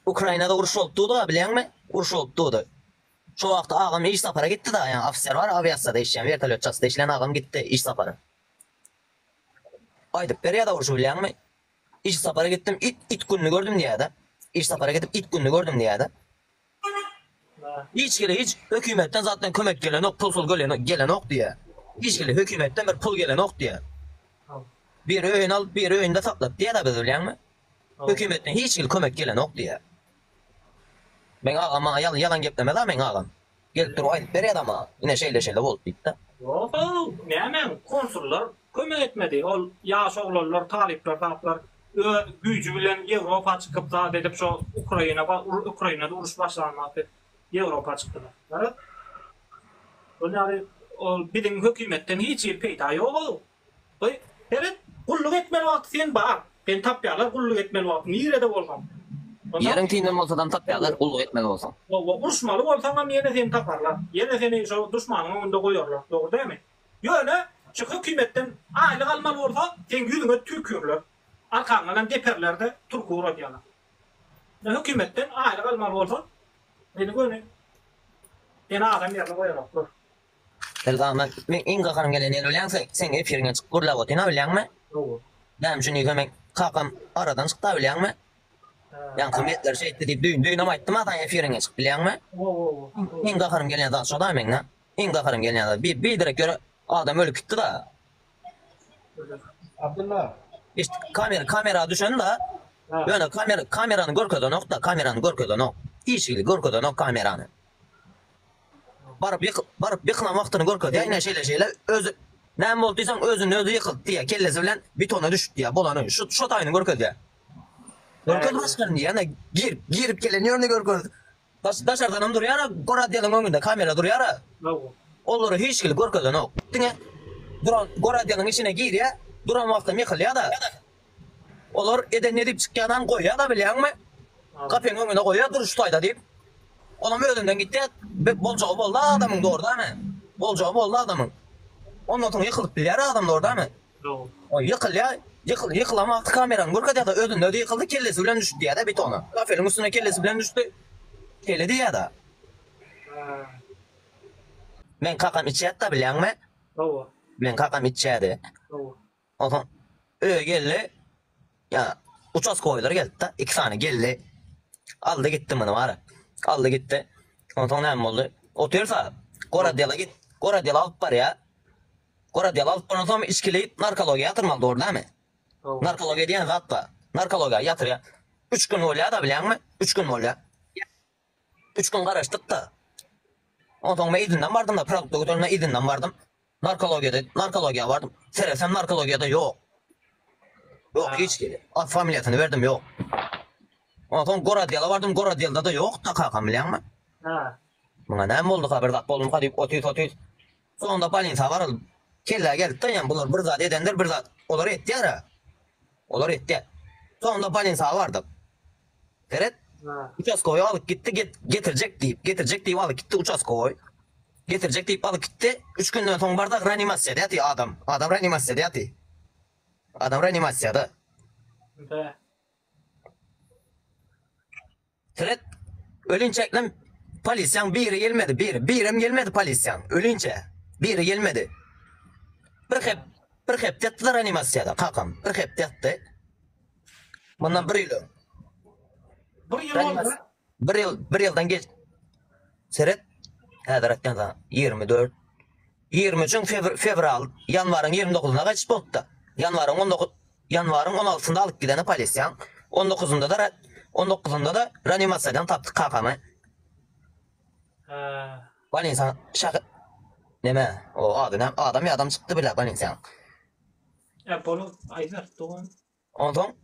Ukrayna'da uruş oldu da bilen mi? Uruş oldu da. Şu vaqt ağam iş sapara gitti da, yani ofisier var, aviasiyada işleyen, vertolyotçasında işleyen ağam gitti iş sapara. Aydıp beri ya da uruşu bilen mi? İş sapara gittim, it gününü gördüm diye de. İş sapara gidip it gününü gördüm diye de. Hiç hükümetten zaten kömek gelen yok, pul gelen yok diye. Hiç hükümetten bir pul gelen yok diye. Bir öğün al, bir öğünde saklat diye de bilen mi? Hükümetten hiç kömek gelen yok diye. Ben ağama yalan gepleme da ben ağam. Gelip dur aydıp beri adama. Yine şeyle oldu bitti. Yok, ne hemen konsullar kömek etmedi. O yaş oğlanlar, talipler, gücü bilen Avrupa çıkıp da dedip şu Ukrayna'da uruş başlanmadı. Avrupa çıktılar. Evet. Yani bizim hükümetten hiç peyda yok. Evet, kulluk etmeli vakti sen bak. Ben tapyalar kulluk etmeli vakti. Nerede olsam. Yarın tinden olsadan tapyalar kulluk etmeli olsam. Uçmalı olsan ama yine seni taparlar. Yine seni şu düşmanın önünde koyuyorlar. Doğru değil mi? Yöne şu hükümetten aylık almalı olsa sen yüzüne tükürler. Arkandan deperler de Türk uğradılar. Hükümetten aylık almalı olsa beni böyle beni adam yerine koyuyorlar. Ama ben en kakarım gelen el ölen sen efirine çık kurla otuna bilen mi? Doğru. Benim şunu yıkamak kakam aradan çıktı bilen mi? Yani kıymetler şey etti deyip düğün ama ettim atan efirine çık bilen mi? En kakarım gelen daha sonra ben ne? En kakarım gelen daha bir direkt göre adam ölüp gitti da. Abdullah. İşte kamera düşen de yani kameranın gorkoda nokta kameranın gorkoda nok. İşili gorkoda nok kameranın. Barıp yıkılan vaktini gorkoda yine şeyle özü ne olduysan özü yıkıldı diye kellesi bilen bitona düştü diye bolanı şu tayını gorkoda diye. Gorkoda başkanı diye yani girip gelen yönünü gorkoda. Dışarıdan duruyor ya Goradya'nın önünde kamera duruyor ya. Onları hiç gorkoda nok. Dine Goradya'nın içine gir ya. Duran vaktim yıkıl ya da. Olur eden edip çıkmadan koyuyor da biliyor musun? Kapının önüne koyuyor dur şu tayda deyip. Onun önünden gitti. Bolcağı oldu adamın da orada mı? Bolcağı oldu adamın. Ondan sonra yıkılıp biliyor adam da orada mı? O yıkıl ya. Yıkıl ama kameranın gorkada da ödünde de yıkıldı kellesi bilen düştü diye de bitonu. Kafenin üstüne kellesi bilen düştü. Kelledi ya da. Ben kakam içeydi da biliyor musun? Ben kakam içeydi. O zaman geldi. Ya uçaz koyuları geldi de 2 tane geldi. Aldı gitti bunu var. Aldı gitti. Ondan sonra ne oldu? Oturuyorsa Goradya'la alıp var ya. Goradya'la alıp ondan sonra içkili narkologiya yatırmalı doğru değil mi? Narkologiya diyen zat da. Narkologiya yatır ya. 3 gün oluyor da biliyor musun? 3 gün oluyor. 3 gün karıştık da. Ondan sonra ben izinden vardım da. Pratik doktoruna izinden vardım. Narkologiya vardım. Seresem narkologiyada yok. Yok hiç geliyor. Ad familiyatını verdim yok. Ondan sonra Goradya'la vardım. Goradya'da da yok da kakam biliyor musun? Buna ne mi oldu haberdat oldum kadip otuyuz. Sonunda balinsa var. Kella geldi de yani bunlar bir zat edenler bir zat. Olur etti ya. Olur etti. Sonunda balinsa vardı. Evet. Uçaskoyu alıp gitti getirecek deyip alıp gitti uçaskoyu. Getirecek deyip alıp gitti. 3 günden sonra bardak reanimasyada yatıyor adam. Adam reanimasyada yatıyor. Adam reanimasyada. Evet. Ölünçekle polisyan biri gelmedi. Birim gelmedi polisyan. Ölünce. Biri gelmedi. Bir hep yattılar animasyada. Kakam. Bir hep yattı. Bundan 1 yıl. 1 yıl oldu. 1 yıldan geç. Seret. Hadirattan sonra 24. 23 fevral. Yanvarın 29'unda kaç botta. Yanvarın 16'sında alıp gidene polisyan. 19'unda da reanimasyadan taptık kakamı. Bana insan şaka... Neme? O adam çıktı bile bana insan. Bunu aylar doğum. Ondan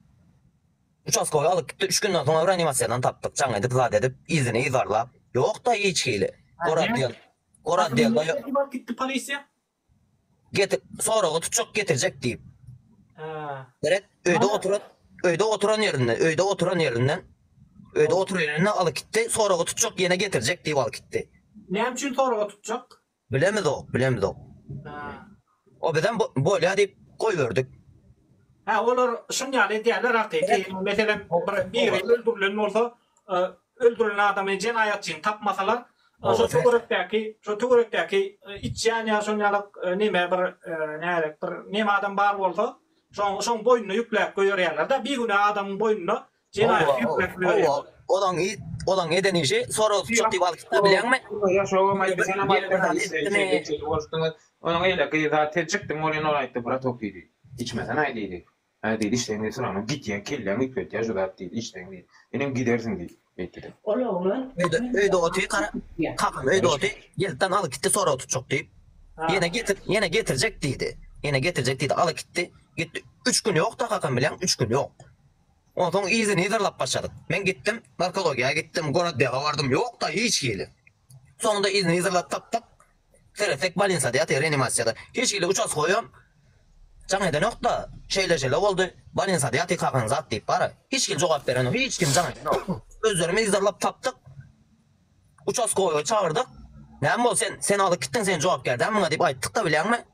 uçaskoyu alıp gitti. 3 günden sonra reanimasyadan taptık. Can edip zat edip izini izarla. Yok da hiç hili. Goradya'da yok. Gitti polisiye. Sonra o çok getirecek deyip. Evet. Öyde oturan yerinden alıp gitti. Sonra o çok yine getirecek deyip alıp gitti. Ne için sonra tutacak? Bilemedi o. O birden böyle hadi koy verdik. Olur şunları diğerler artık. Mesela bir yıl öldürülen olsa öldürülen adamı cinayetçini tapmasalar şu tügürekteki içen ya sonyalık neme bir neme adam bar bolsa son boynunu yüklep koyuyorlar da bir güne adamın boynunu cinayet yüklep koyuyorlar. Odan eden işi sonra çok diye balık da bilen mi? Ya şu mayda sana onun öyle ki zaten çıktım oraya oraya bırak top dedi. İçmesen ay dedi. Ha dedi işte ne sonra git ya kelle mi kötü ya şu da dedi işte dedi. Benim gidersin dedi. Dedi. Oğlum Öyle otuyu kakam öyle otuyu gelden alıp gitti sonra otu çok deyip yine getirecek dedi. Yine getirecek dedi alıp gitti. 3 gün yok da kakam bilen 3 gün yok. Ondan sonra izini hazırlap başladık. Ben gittim narkologiya gittim Goradya'ya vardım yok da hiç geli. Sonunda izini hazırlap tak Terefek Balinsa diye reanimasyada. Hiç geli uçaz koyuyorum. Canayda yok da şeyle oldu. Balinsa diye kakam zat deyip bari. Hiç gel cevap veren o. Hiç kim canayda yok. Özlerimi hazırlap taptık. Uçaz koyuyor çağırdık. Ne bol sen alıp gittin sen cevap geldi. Ama deyip ayttık da bilen mi?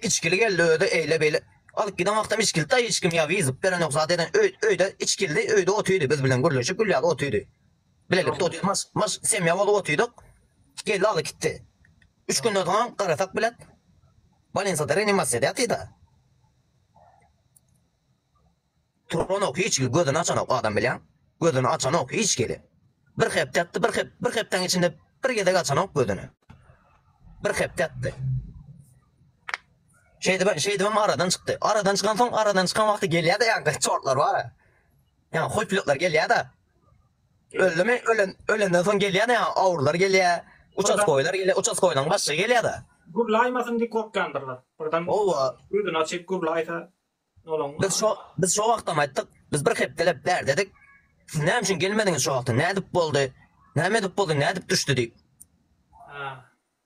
İçkili geldi öyle eyle böyle. Alıp giden vaktam içkili da hiç kim ya vizip veren yok zaten öyle içkili öyle otuydu biz bilen gülüşüp gülüyordu otuydu. Bilelim de otuydu mas semyavalı otuyduk. Geldi alıp gitti. 3 günden sonra karatak bilet. Balinsa'da reanimasyada yatıydı. Turan oku hiç gel gözünü açan oku adam bilen. Gözünü açan oku hiç geli. Bir hep yattı bir hepten içinde bir gedek açan oku gözünü. Bir hep yattı. Şeydi ben aradan çıktı. Aradan çıkan vakti geliyor da yani çortlar var ya. Yani hoy pilotlar geliyor da. Öldü mü ölenden son geliyor da yani avrular geliyor. Uçaz koylar geliyor. Uçaz koydan başka geliyor da. Gurlaymasın diye korkandırlar. Buradan gözünü açıp gurlaysa Biz şu vaktam ayttık. Biz bir hep delep der dedik. Siz ne için gelmediniz şu vakti? Ne edip oldu? Ne edip düştü deyip.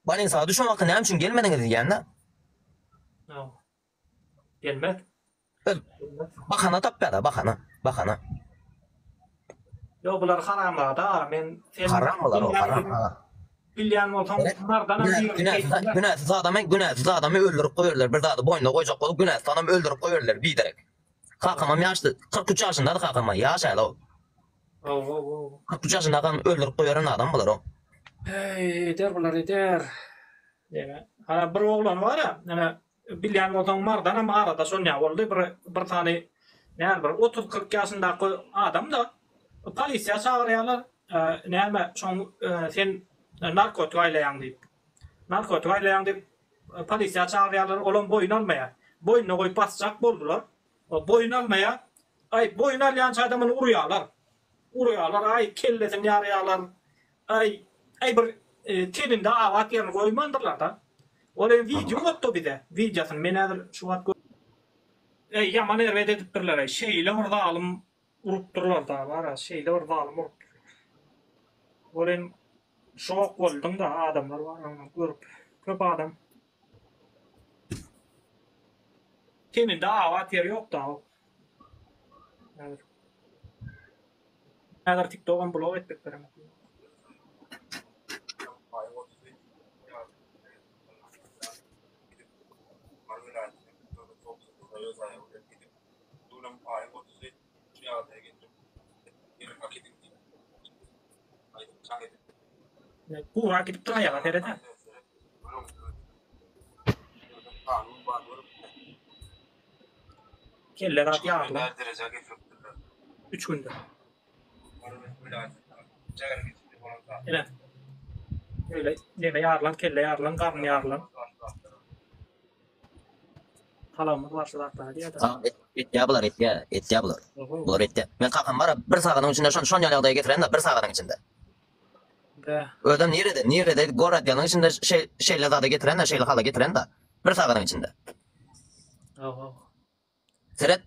Bana insana düşün vakti ne için gelmediniz yani de. Gelmez. Bakana tap ya da bakana. Yo bular haramlar da men Haram mılar o haram. Bilyan olsam bunlardan Günahsız adamı öldürüp koyuyorlar. Bir daha da boynuna koyacak olup günahsız adamı öldürüp koyuyorlar bilerek. Kakamam yaşlı. 43 yaşında da kakamam yaşayla o. 43 yaşında adam öldürüp koyuyan adam bular o. Eder bular eder. Hala bir oğlan var ya. Yani bilyan olsam mardan ama arada sonya oldu. Bir tane yani bir 30-40 yaşındaki adam da polisiye çağırıyorlar. Neyme son sen narkotik aylayan deyip. Narkotik aylayan deyip polisiye çağırıyorlar. Olan boyun almaya. Boynuna koyup basacak buldular. Boyun almaya. Boyun alyan adamını uruyorlar. Kellesini yarıyorlar. Bir telinde avat yerini koymandırlar da. Olan video yoktu bir de. Videosunu menedir şu an yaman erved edip durlar. Şeyle orada alım urup durlar da var. Şeyle orada alım urup durlar. Olan şok oldum da adamlar var. Görüp köp adam. Telinde avat yeri yok da. Nedir TikTok'un blog etmek benim. Kurang gidip duraya terede. Keller at yağdı. 3 günde. Evet. Öyle neme yarlan, kelle yarlan, karnı yarlan. Halamız varsa da hatta diye de. Et ya bular. Bular et ya. Ben kakam var bir sağının içinde şon yalıqdaya getiren de bir sağının içinde. Ödem nerede? Goradya'nın içinde şeyle da getiren de şeyle hala getiren de bir sağının içinde. Seret.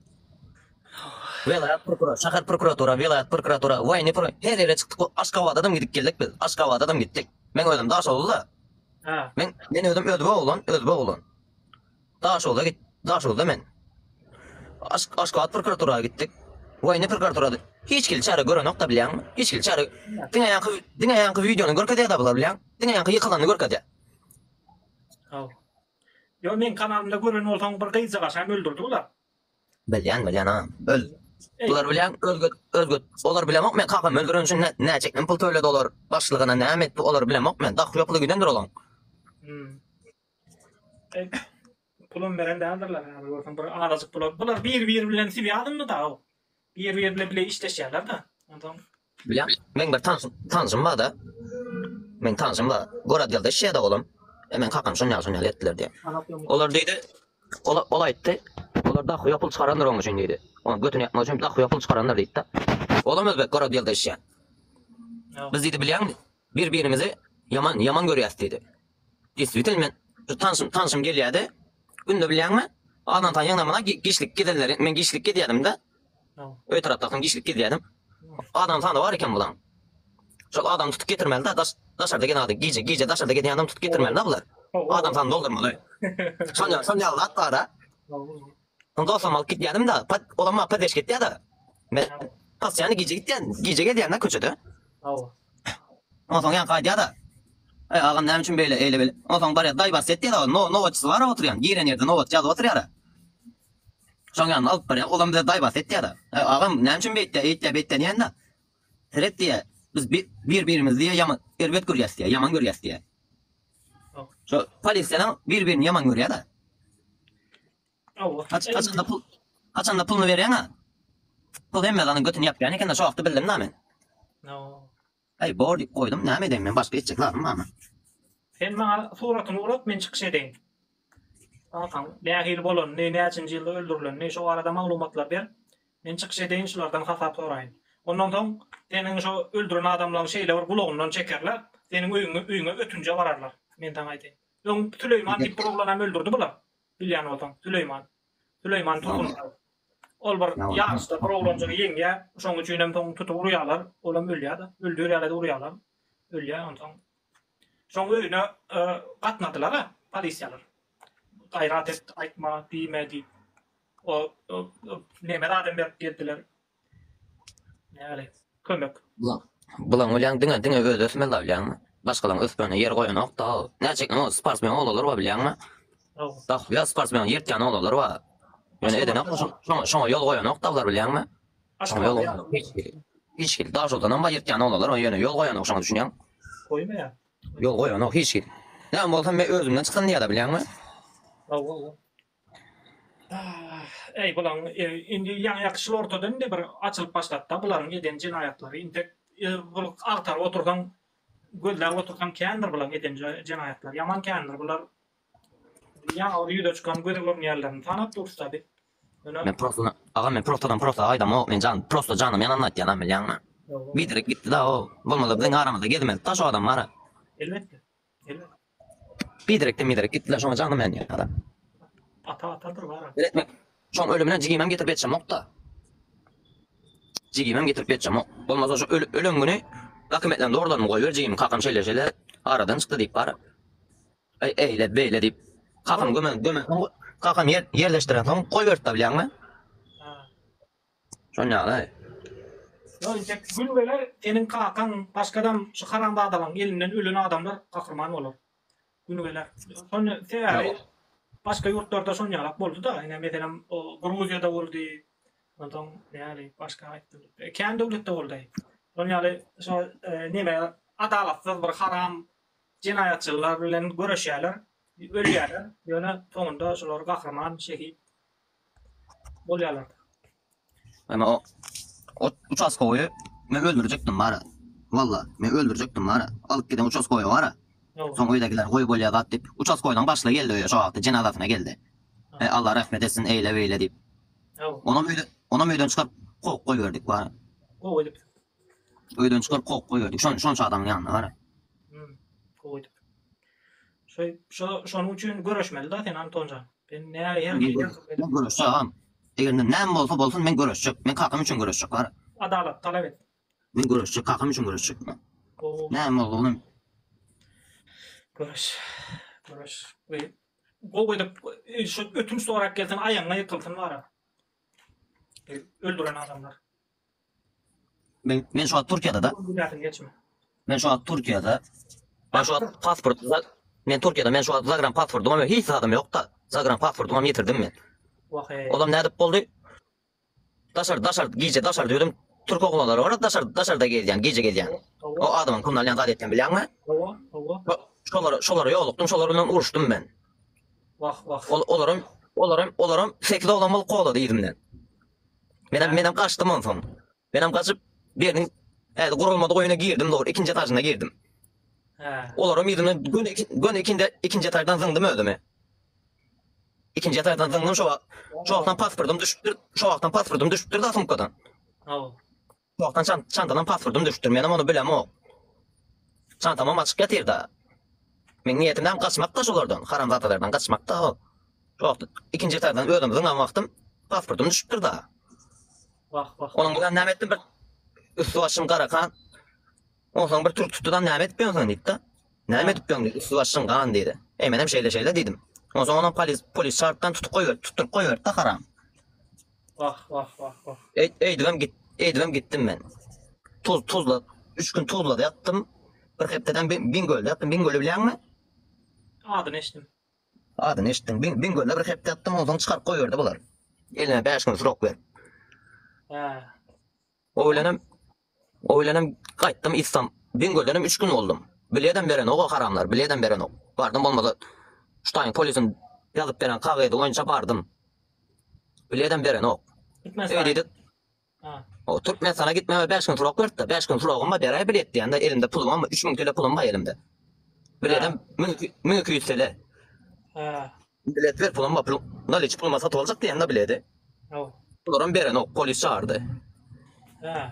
Vilayet prokuror, şahar prokuratura, vilayet prokuratura, vayni pro. Her yere çıktık. Aşkavadadan gidip geldik biz. Aşkavadadan gittik. Ben ödüm daş oldu da. Ben ödüm ödbe oğlan. Daş oldu da men. Aşkavat prokuratura gittik. Vayni prokuratura. Hiç kil çare gören yok da bilen mi? Hiç kil çare. Dine yankı videonu görkede da bular bilen. Dine yankı yıkılanı görkede. Yo men kanalımda gören olsam bir kıyıcığa sen öldürdüler. Bilyan ha. Bular bilen özgü olar bilemok men kakam öldürün için ne çekmem pul töyle dolar başlığına ne emet olar bilemok men dak yapılı güdendir olan. Pulun veren değerlerler abi. Bakın bir aracık bular. Bular bir bilen sibi adın mı da o? Bir bile işleşerler da. Ondan Bilen men bir tanışım var da. Men tanışım var. Goradyalda şey da oğlum. Men kakam şun yazın ettiler diye. Olar deydi. Ola etti. Olar dak yapıl çıkaranlar onun için deydi. Onu götünü yapmak için dak yapıl çıkaranlar deydi de. Olam özbek Goradyalda işe. Biz deydi bilen birbirimizi yaman görüyoruz deydi. Disvitil men tanışım geliyordu. Günde bilen mi? Adan tan yanına gişlik giderler. Men gişlik gidiyorum da. Öy taraftan gişlik gidiyorum. Adam tanı var iken bulan. Şu adam tutup getirmeli de dışarıda gene adı gece dışarıda giden adam tutup getirmeli de bular. Adam tanı doldurmalı. Sonra hatta da. Ondan sonra mal gidiyorum da olama padeş gitti da. Men pas yani gece gidiyorum da köçüdü. Ondan sonra yan kaydı da. Ağam ne için böyle eyle. Ondan sonra bari day bahsetti da no açısı var oturuyan. Giren yerde no açısı oturuyor da. Sonra alıp bari olam da day bahsetti da. Ağam ne için beytte diyen de. Seret diye biz birbirimiz diye yaman elbet görüyoruz diye yaman görüyoruz diye. Şu polisden birbirini yaman görüyor da. Kaçan da pulunu veriyor ha. Pul emmeden götünü yapıyor. Yani kendi şu hafta bildim ne men. Ay bordi koydum ne edeyim ben başka içecek lazım ama. Sen bana suratını uğrat men çıkış edeyim. Tamam. Ne hil bolon, ne açıncı yılda öldürülen, ne şu arada malumatlar ver. Men çıkış edeyim şulardan hafap sorayım. Ondan sonra senin şu öldüren adamların şeyle var kulağından çekerler. Senin üyüne ötünce vararlar. Men tan aytayım. Ön Süleyman bir problem öldürdü bular. Bilyan oldan Süleyman tutun. Ol bir yaşta problemci yenge şoň üçin hem toň tutup urýarlar. Olam ölýär. Öldürýärler de urýarlar. Ölýär ondan. Şoň öýüne gatnadylar ha, polisiýalar. Gaýrat et, aýtma, diýme diýip. O neme adam berip geldiler. Näle? Kömek. Bulan ulan diňe öz ösmeli bilýärmi? Başgalarň ösmegine yer goýanak da. Näçekmi o sportsmen olalar wa bilýärmi? Da ya sportsmen ýertýän olalar wa. Yani edene şoňa ýol goýanak da bular bilýärmi? Şoňa ýol goýanak. Hiç kim daha joldan ama ýertýän olalar o ýöne ýol goýanak şoňa düşünýän. Goýmaýar. Ýol goýanak hiç kim. Näme bolsa men özümden çyksan diýär da bilýärmi? Ey bulan indi ýa-ýakşyl ortadan bir açylyp başlatdy. Bularyň eden jinayatlary indi bu agtar oturgan gözler oturgan kändir bulan eden jinayatlar. Yaman kändir bular. Ya o ýüde çykan gözler ýerlerini tanap dursa bir. Men prosta aýdam men prosta canım ýanan aýtýan bilýärmi? Bidirek gitdi da o. Bolmasa biziň aramyzda gelmedi. Ta şu adam var. Elbetde. Bidirek gitdiler şoňa canım men ýa-da. Atadır var. Etmek. Şoň ölümine jigimem getirip etjem okda. Jigimem getirip etjem. Bolmasa şu ölen güni dokumentlerini doğrudan goýup jigim kakam şeýle aradan çykdy diýip bar. Eyle beýle diýip kakam gömen kakam yerleşdiren soň goýberdi da bilýärmi? Şoňa Ýa-ni gülbeler senin kakan başkadan şu karanda adalan elinden ölen adamlar kahraman olur. Gülbeler. Sonra seýär başka yurtlarda şoňalak boldy da. Ine meselem o Gruziýada boldy. Ondan ýa-ni başka aýtdy. Kän döwletde boldy. Şoňaly şu neme adalatsyz bir haram jinayatçylar bilen göreşýärler, ölýärler. Ýöne soňunda şolar kahraman şehit bolýarlar. Ama o uçaskoyu men öldürecekdim bari. Valla men öldürecekdim bari. Alıp giden uçaskoyu var. Son öýdegiler goý bolýa gat dip uçaskoydan başla geldi öýe şu wagtda jenazasyna geldi. Allah rahmet etsin eyle beýle dip. Ona öýden çykyp kok goýberdik bari. Goýdyp. Öýden çykyp kok goýberdik. Şonça adamyň ýanyna bari. Goýdyp. Şonuň üçin göreşmeli da sen Antonja. Ben näme görüşsem eger näme bolsa bolsun men görüşjek. Men kakam üçin görüşjek bari. Adalat talap et. Men görüşjek, kakam üçin görüşjek. Näme boldy? Görüş. Ve goýdyp şu ötüm sorak gelsen aýaňa ýykylsyn bara. Öldüren adamlar. Men şu an Türkiýede da. Men şu an Türkiýede. Ben şu an pasportda men Türkiýede men şu an Zagram pasportum ama hiç adam ýok da. Zagram pasportumu ýetirdim men. Olam nädip boldy? Daşar gece daşar diyordum. Türk oğlanları var daşarda gelýän, gece gelýän. O adamın kundan zat etken bilýärmi? Şolara ýolukdum, şolar bilen uruşdum ben. Olaram 8 oğlan bolup kovladı ýerimden. Menem kaçtım ondan. Menem kaçıp birinin gurulmada oyuna girdim doğru. İkinci etajına girdim. Olaram ýerimden gün ikinci etajdan zıngdım öldüm. İkinci etajdan zıngdım şu wagtdan pasportum düşüpdir. Şu wagtdan pasportum düşüpdir da sumkadan. Şu wagtdan çantadan pasportum düşüpdir. Menem onu bilem o. Çantamam açık getirdi. Men niyetimden kaçmak da şolardan. Haramzatalardan kaçmak da o. Şu wagtdan ikinci etajdan öldüm zıngam wagtym pasportum düşüpdir da. Onun bilen näme etdim bir üstü başım karakan. Ondan bir Türk tutudan näme etipýänsiň diýdi. Näme etipýäň diýdi. Üstü başım kan diýdi. Menem şeýle diýdim. Ondan ona polis şartdan tutup koyberdi da haram. Eýdibem gittim ben. Tuzla 3 gün Tuzla'da yattım. Bir hepteden Bingöl'de yattım. Bingöl'ü bilýärmi? Adyny eşitdim. Bingöl'de bir hepte yattım. Ondan çıkarıp koyberdi bular. Elime 5 gün surok berip. Oylanam qaytdym Bingöl'den 3 gün oldum. Bilýärem beren o haramlar, bilýärem beren o. Bardym bolmasa şutaýyn polisin ýazyp beren kagady oýunça bardym. Bilýärem beren o. Öýdidi. O Türkmenistana gitmeme 5 gün surok berdi. 5 gün suroguma beräýär bilet diýende elimde pulum ama 3000 TL pulum var elimde. Bilýärem 1200 TL. Bilet ver pulum var. Naliç pulum sat boljak diýende biledi. Olaram beren o polis çağırdı.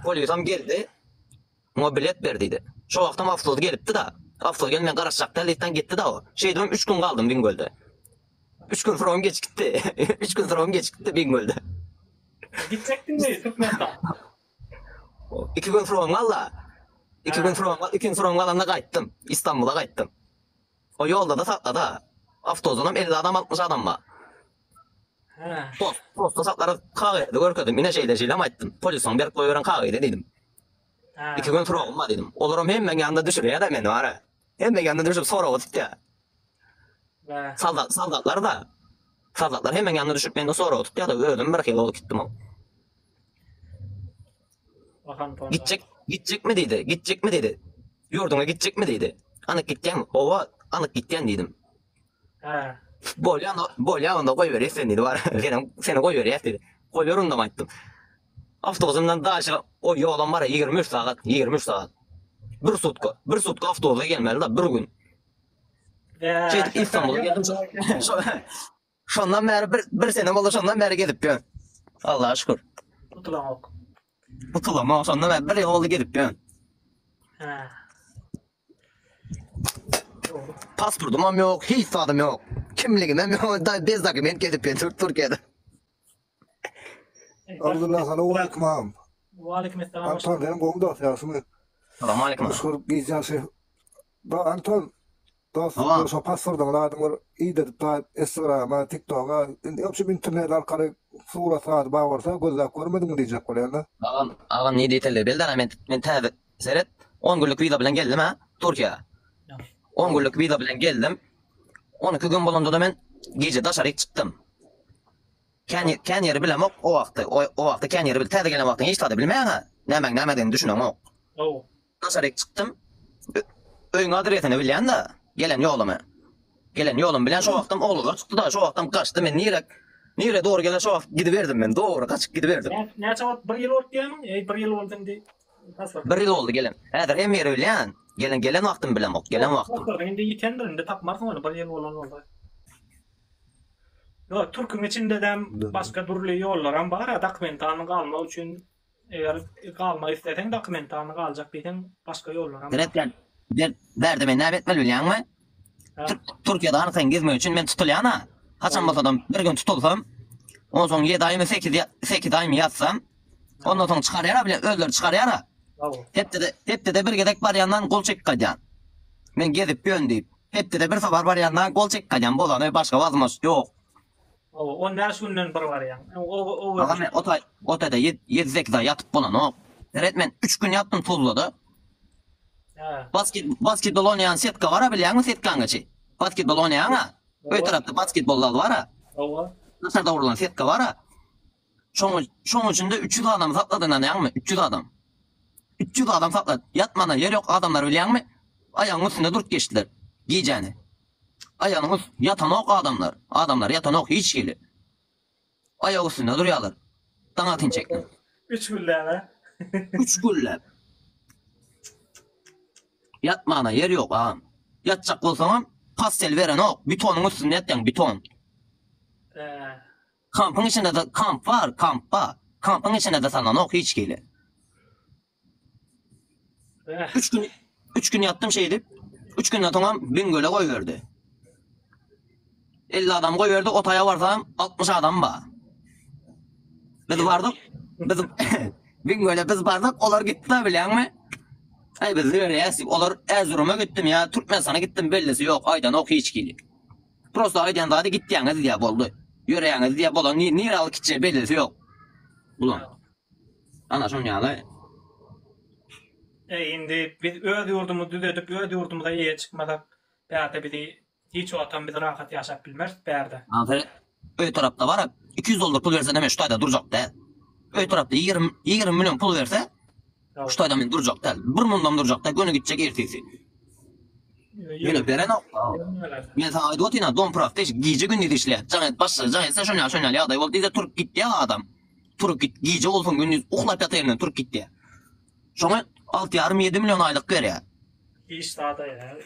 Polisam geldi. Ona bilet berdiydi. Şu wagtdan awtobus gelipdi da. Awtobus gelmän Garaşakda Leyt'ten gitdi da o. Şeýdem 3 gün kaldım Bingöl'de. 3 gün surogum geç gitti. 3 gün surogum geç gitti Bingöl'de. Gitsekdin mi Türkmenistan? 2 gün surogum kaldı. 2 gün surogum kalanda qaytdym. İstanbul'a qaytdym. O yolda da sakladı. Awtobusum 50 adam 60 adam var. Posta saklary kagaýdy görkedim. Mine şeýle aýtdym. Polisin berip goýuran kagaýdy dedim. 2 gün surogum var dedim. Olaram hemmen ýanynda düşürýär da meni bara. Hemmen ýanynda düşüp sorag otupdy. Saldatlar hemmen ýanynda düşüp meni sorag otupdy da öldüm bir hil bolup gitdim o. Gitjek mi diýdi? Ýurduňa gitjek mi diýdi? Anyk gitýän, owa anyk gitýän diýdim. Bolya onda koy ver sen dedi var. Seni koy ver ya dedi. Koy ver onda aýtdym. Awtobusumdan daşa o ýolam var 23 saat. Bir sutka awtobusa gelmeli da bir gün. Çeýdip İstanbul'a geldim. Şondan beri bir sene boldy şondan beri gelipýän. Allaha şükür. Tutulamak şondan beri bir ýyl boldy gelipýän. Pasportum ýok, hiç sadym ýok. Kimligim ýok, da bez dokument gelipýän Türkiýede. Abdullah sana aleyküm ağam. Aleyküm selam. Anton benim boğum dosyasını. Salam aleyküm. Müşhur bizyansı. Da Anton dosyasını şu pasportdan aladım var. İyi dedip da Instagram'a, TikTok'a, hepsi internet arkalı surat saat bağırsa gözler görmedim diyecek kolayanda. Ağam ne deyteler belden men täze seret 10 günlük viza bilen geldim ha Türkiýe. 10 günlük viza bilen geldim. 12 gün bolanda da men gece daşaryk çykdym. Kän ýeri bilem ok o wagtda kän ýeri bil täze gelen wagtda hiç tadı bilmeýän ha. Näme düşünem ok. Daşaryk çykdym. Öýüň adresini bilýän da gelen ýolum bilen şu wagtdan oglular çykdy da şu wagtdan kaçdy men nire doğru gelen şu wagt gidiberdim men doğru kaçyp gidiberdim. Näçe wagt 1 ýyl boldy diýäň? 1 ýyl boldy indi. 1 ýyl boldy gelen. Häzir hem ýeri bilýän. Gelen wagtym bilem ok. Gelen wagtym. Indi ýetendir, indi tapmarsyň onu 1 ýyl bolan boldy. Yo, Türk'ün içinde de başka türlü yollar var. Dokumentanı kalma için eğer kalma istesen dokumentanı kalacak birden başka yollar var. Evet derdi ben näme etmeli bilýärmi? Türkiýede anyk gezmek için men tutulýan ha. Haçan bolsadan bir gün tutulsam, ondan soň 7 aýmy 8 aýmy ýatsam, ondan soň çykarýar bilen özleri çykarýar. Hepde de bir gedek bar ýandan gol çekýän. Men gezip ýöndiýip, hepde de bir safar bar ýandan gol çekýän bolany başga wazmaz ýok. O näşünden bir var ýa. Otayda 7-8 ay yatıp bolan o. Evet men 3 gün yattım Tuzla'da. Basketbol oynayan setka var bilýärmi setkaňyçy? Basketbol oynayan ha. Öý tarapda basketbol zaly var ha. Nasarda urulan setka var ha. Şoň üçin de 300 adam sakladın anýarmy? 300 adam. 300 adam sakladı. Yatmana yer yok adamlar bilýärmi? Ayağının üstünde durup geçtiler. Giyeceğini. Ayağının yatan ok adamlar. Adamlar yatan ok hiç geli. Ayağı üstünde duruyorlar. Dana tinçekler. 3 güller ha. 3 güller. Yatmana yer yok ağam. Yatacak olsam pastel veren ok. Betonun üstünde yatacaksın beton. Kampın içinde de kamp var, kamp var. Kampın içinde de sana ok hiç geli. 3 gün yattım şeydi. 3 günden sonra Bingöl'e koyverdi. 50 adam koyverdi. Otaya varsam 60 adam var. Biz vardık. Biz Bingöl'e biz vardık. Olar gittiler bilýärmi? Ay biz öyle olar Erzurum'a gittim ya. Türkmenistan'a gittim bellisi yok. Aydan ok hiç geli. Prosto aydan da gittiýäňiz diýe boldy. Ýöreýäňiz diýe bolan nire alyp gitjek bellisi yok. Ulan. Ana şoň ýaly. Indi biz öz ýurdumuzy düzedip, öz ýurdumyza ýeňe çykmadak. Bäde bidi hiç otam biz rahat ýaşap bilmez bäde. Aferin. Öy tarafta var. 200 dolar pul verse demek şu tayda duracak da. Öy tarafta 20 milyon pul verse şu tayda men duracak da. Bir mundam duracak da. Gönü gidecek ertesi. Yine veren o. Men sana ayda otina don profta giyce gün dedi işle. Canet başla. Canet sen şöyle ya da yol diye Türk gitti ya adam. Türk git giyce olsun gündüz uxlap yatayım Türk gitti. Şoňa 6,5-7 milyon aylık ver ya. İş daha da ya.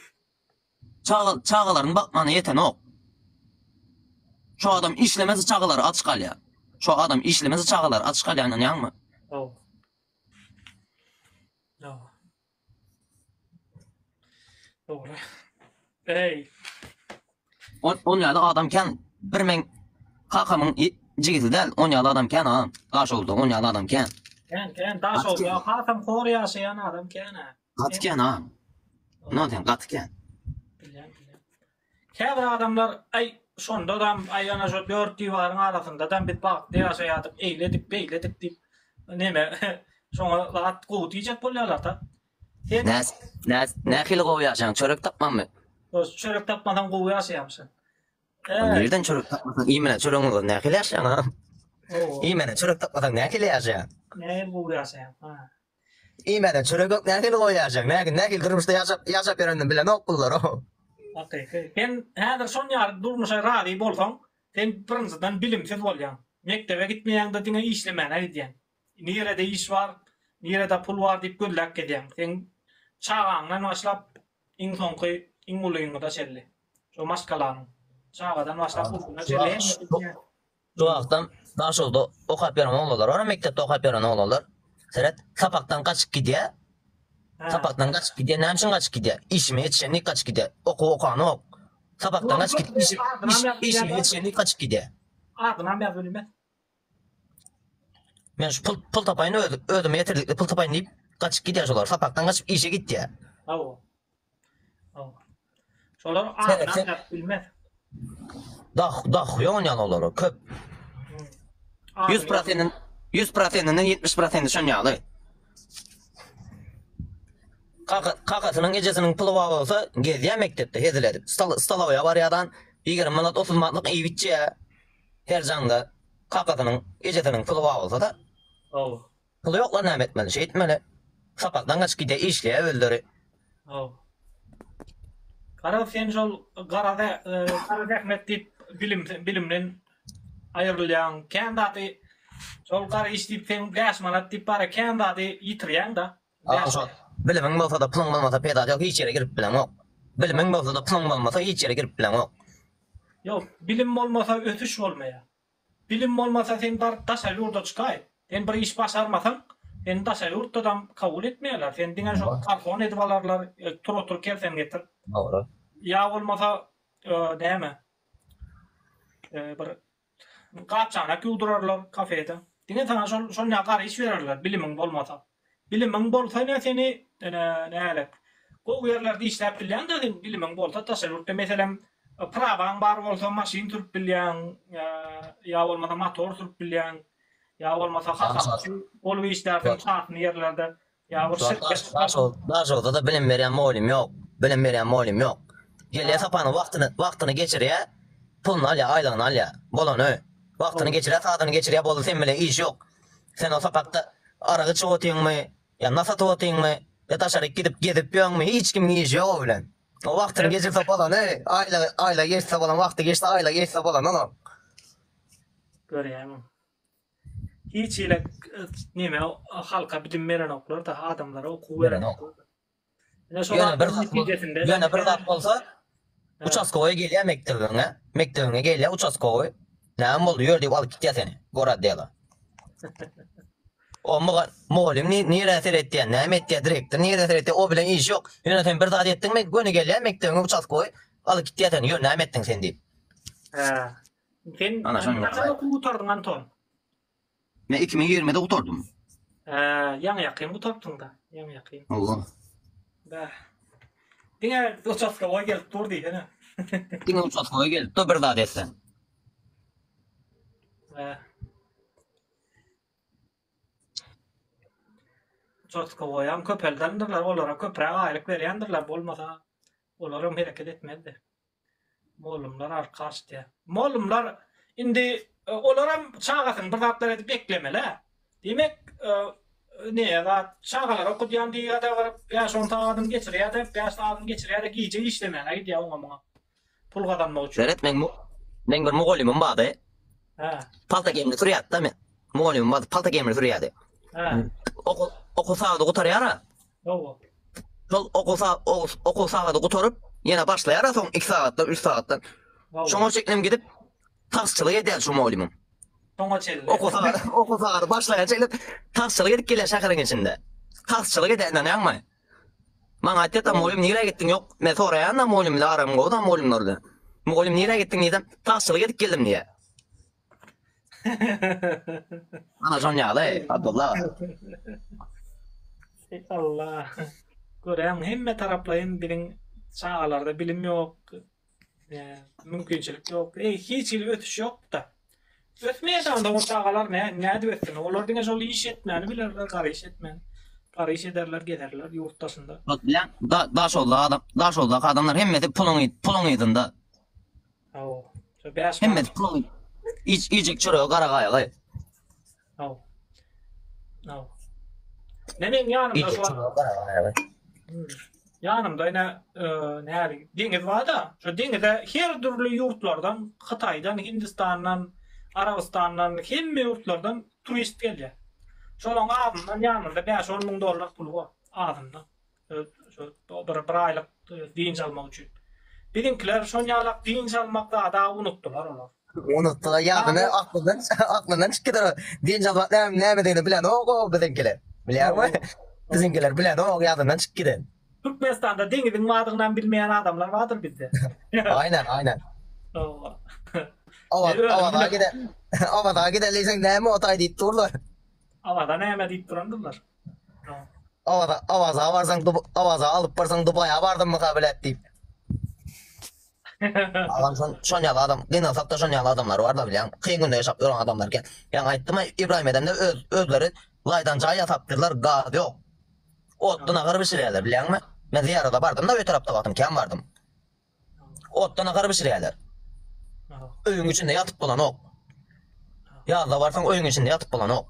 Çağaların bakmana yeten o. Şu adam işlemesi çağaları açık al ya. Şu adam işlemesi çağaları açık al ya. Anlayan mı? Oh. Oh. Doğru. Ey. On ýaly adamken bir men kakamın jigiti del. On ýaly adamken ha. Gaş oldu. On ýaly adamken. Ken daş ol. Ya hatam hor ýaşaýan adam ken ha. Gatken ha. Ne diýen gatken. Bilýän. Käbir adamlar ay şonda da ay ana şu 4 diwarın arasında da bir bak ýaşaýadyk, eýledik, beýledik diýip neme şoňa rahat gut diýjek bolýarlar da. Nähili goýaşaň çörek tapmanmy? Öz çörek tapmadan gowy ýaşaýamsyn. Nerden çörek tapmasan iýmene çöreňiňi nähili ýaşaýan ha? Iýmene çörek tapmasan nähili ýaşaýan? Ne gowy ýaşaýam ha. Iýmene çörek yok nähili goýaşaň? Nähili durmuşda ýaşap berenden bilen okpullar o. Okey. Ben häzir şon ýar durmuşa rady bolsaň, sen birinçiden bilimsiz bolýan. Mektebe gitmeýäň da diňe işlemän edýän. Nirede iş var, nirede pul var diýip göllek edýän. Sen çağaňdan başlap iň soňky iň ulyňy da şelli. Şo maskalaryň. Çağadan başlap uluna şelli. Şu wagtdan daş oldu. Okap ýaran oglanlar, ora mektepde okap ýaran oglanlar. Seret sapaktan kaçıp gidýär. Sapaktan kaçıp gidýär, näme üçin kaçıp gidýär? İşime ýetişenlik kaçıp gidýär. Okan ok. Sapaktan kaçıp gidýär. İşime ýetişenlik kaçıp gidýär. Adynam ýaz bilmez. Men şu pul tapaýyny ödüm ýetirlikli pul tapaýyny diýip kaçıp gidýär şolar. Sapaktan kaçıp işe gitýär. Awo. Şolar adynam ýaz bilmez. Dah ýoňan olar köp. 100%'nin 70%'ni şoň ýaly. Kakasynyň gecesynyň pulu bar bolsa, gezýär mektepde heziledip. Stalowa bar ýadan 20 manat 30 manatlyk iýitçi. Her janda kakasynyň gecesynyň pulu bar bolsa da. Pulu ýoklar näme etmeli, şey etmeli. Sapakdan kaçıp gidýär, işleýär öldüri. Kara sen şol garada rahmet diýip bilimden aýrylýan kendaty şol gara işlip sen gaş manat diýip bara kendaty ýitirýän da. Bilimiň bolsa da pulun bolmasa pedagog hiç ýere girip bilen ok. Bilimiň bolsa da pulun bolmasa hiç ýere girip bilen ok. Ýok, bilim bolmasa ötüş bolmaýar. Bilim bolmasa sen bar daşa ýurda çykaý. Sen bir iş başarmasaň, sen daşa ýurtdan kabul etmeýärler. Sen diňe şol telefon edip alarlar, tur kelsen getir. Doğru. Ya bolmasa näme? Bir gaçana küldürerler kafede. Diňe sana şol ýagar iş bererler bilimiň bolmasa. Bilimiň bolsa ne seni näle? Gowy ýerlerde işläp bilýän da bilimiň bolsa daşa ýurtda meselem prawaň bar bolsa maşyn türüp bilýän, ýa bolmasa motor türüp bilýän, ýa bolmasa hakykatçy bolup işlerden çatny ýerlerde ýa bir şirket da bilim berýän molim ýok. Bilim berýän molim ýok. Gelýär sapany wagtyny geçirýär. Pulny alýar, aýlygyny alýar. Bolan Vaktini geçire, saatini geçire boldy sen bilen iş yok. Sen o sapakta aragy çygytyňmy, ya nasat otyňmy, ya taşary gidip ýöňmi, hiç kimin işi yok o bilen. O vaktini geçirse bolan, ayla geçse bolan, vakti geçse ayla geçse bolan, ana. Görýärmi? Hiç ile nime halka bilim veren oklar da adamlara okuw veren oklar. Ýöne bir zat bolsa, uçaskowy gelýär mektebiňe gelýär uçaskowy. Näme boldy ýör diýip alyp gitýär seni. Gorad diýerler. O mugallim nire seretdiýär, näme etdiýär direktor, nire seretdiýär, o bilen iş yok. Ýöne sen bir zat etdiňmi, göni gelýär mektebiňe uçaskowy alyp gitýär seni. Ýör näme etdiň sen diýip. Sen Ana şoň kaçan okuw oturdun Anton? Men 2020'de oturdum. Ýa ýakyn oturdun da, ýa ýakyn. Allah. Da. Diňe uçaskowy gelip durdy ýene. Diňe uçaskowy gelip bir zat etsen. Uçaskowy ýam köpeldendirler, olara köpräk aýlyk berýändirler, bolmasa olaram hereket etmezdi. Mollumlar arkaşdy. Mollumlar indi olaram çağatyn bir zatlar edip beklemeli. Demek ne çağalar okudyan diýär da ýa şonta adam geçirýär da ýa adam geçirýär da giýje işlemeli diýär oňa. Pul kazanmak üçin. Seret men bir mugallimim bardy. Palta gemini turýardy da men. Mugallimim bardy, palta gemini turýardy. Okul saady gutarýar. Şol okul saady gutaryp ýene başlaýar, soň 2 saatdan 3 saatdan. Şoňa çeknem gidip taksçylyk edýär şu mugallimim. Soňa çeldi. Okul saady başlaýar çekip taksçylyk edip gelýär şäherin içinde. Taksçylyk edýän näme? Maňa aýtdy da mugallim nire gitdiň ýok. Men soraýan da mugallimle aram gowy da mugallimlerle. Mugallim nire gitdiň diýdim, taksçylyk edip geldim diýär. Ana şoň ýaly, Abdullah. Allah. Görem hemme taraplayın bilin çağalarda bilim yok. Mümkinçilik yok. Hiç il ötüş yok da. Ötmeýär da o çağalar näde ötsin? Olar diňe şol iş etmeni bilerler, gary iş etmeni. Gary iş ederler, giderler ýurtdaşynda. Bilen daş oldu adamlar hemmeti pulun ýydynda. Hemmeti pulun. İçik çöreği garagaýaly. Nemen ýanymda şu ýanymda ýene näde diňiz bar da, şu diňizde her türlü ýurtlardan, Hytaýdan, Hindistandan, Arabistandan, hemme ýurtlardan turist gelýär. Şolaň adamdan ýanymda $5-10 pul bar adamda. Şu bir aýlyk diň almak üçin. Bilinkiler şoň ýalak diň almakda da unutdular olar. Unuttular ýagyny aklyndan çykdyr. Diň almak näme diýeni bilen o bilinkiler. Bilýärmi? Bizinkiler bilen o ýadyňdan çykdyr. Türkmenistan'da deňiziň wadygyny bilmeýän adamlar bardyr bizde. Aynen. Awada giderleýseň näme otay diýip durlar. Awada näme diýip durandyrlar. Awaza alyp barsaň Dubaýa bardym mukabelet diýip. Adam şoň ýaly adam, gene sapda şoň ýaly adamlar bar da bilýän. Kyn günde ýaşap duran adamlar eken. Ýa aýtdym, İbrahim edemde özleri laydan jaý ýatapdyrlar, gaz ýok. Otdan agar bişirýärler, bilýänmi? Men ziyarada bardım da öte tarapda baktım, kim bardım. Otdan agar bişirýärler. Öýüň içinde yatıp bolan ok. Ýazda barsaň öýüň içinde yatıp bolan ok.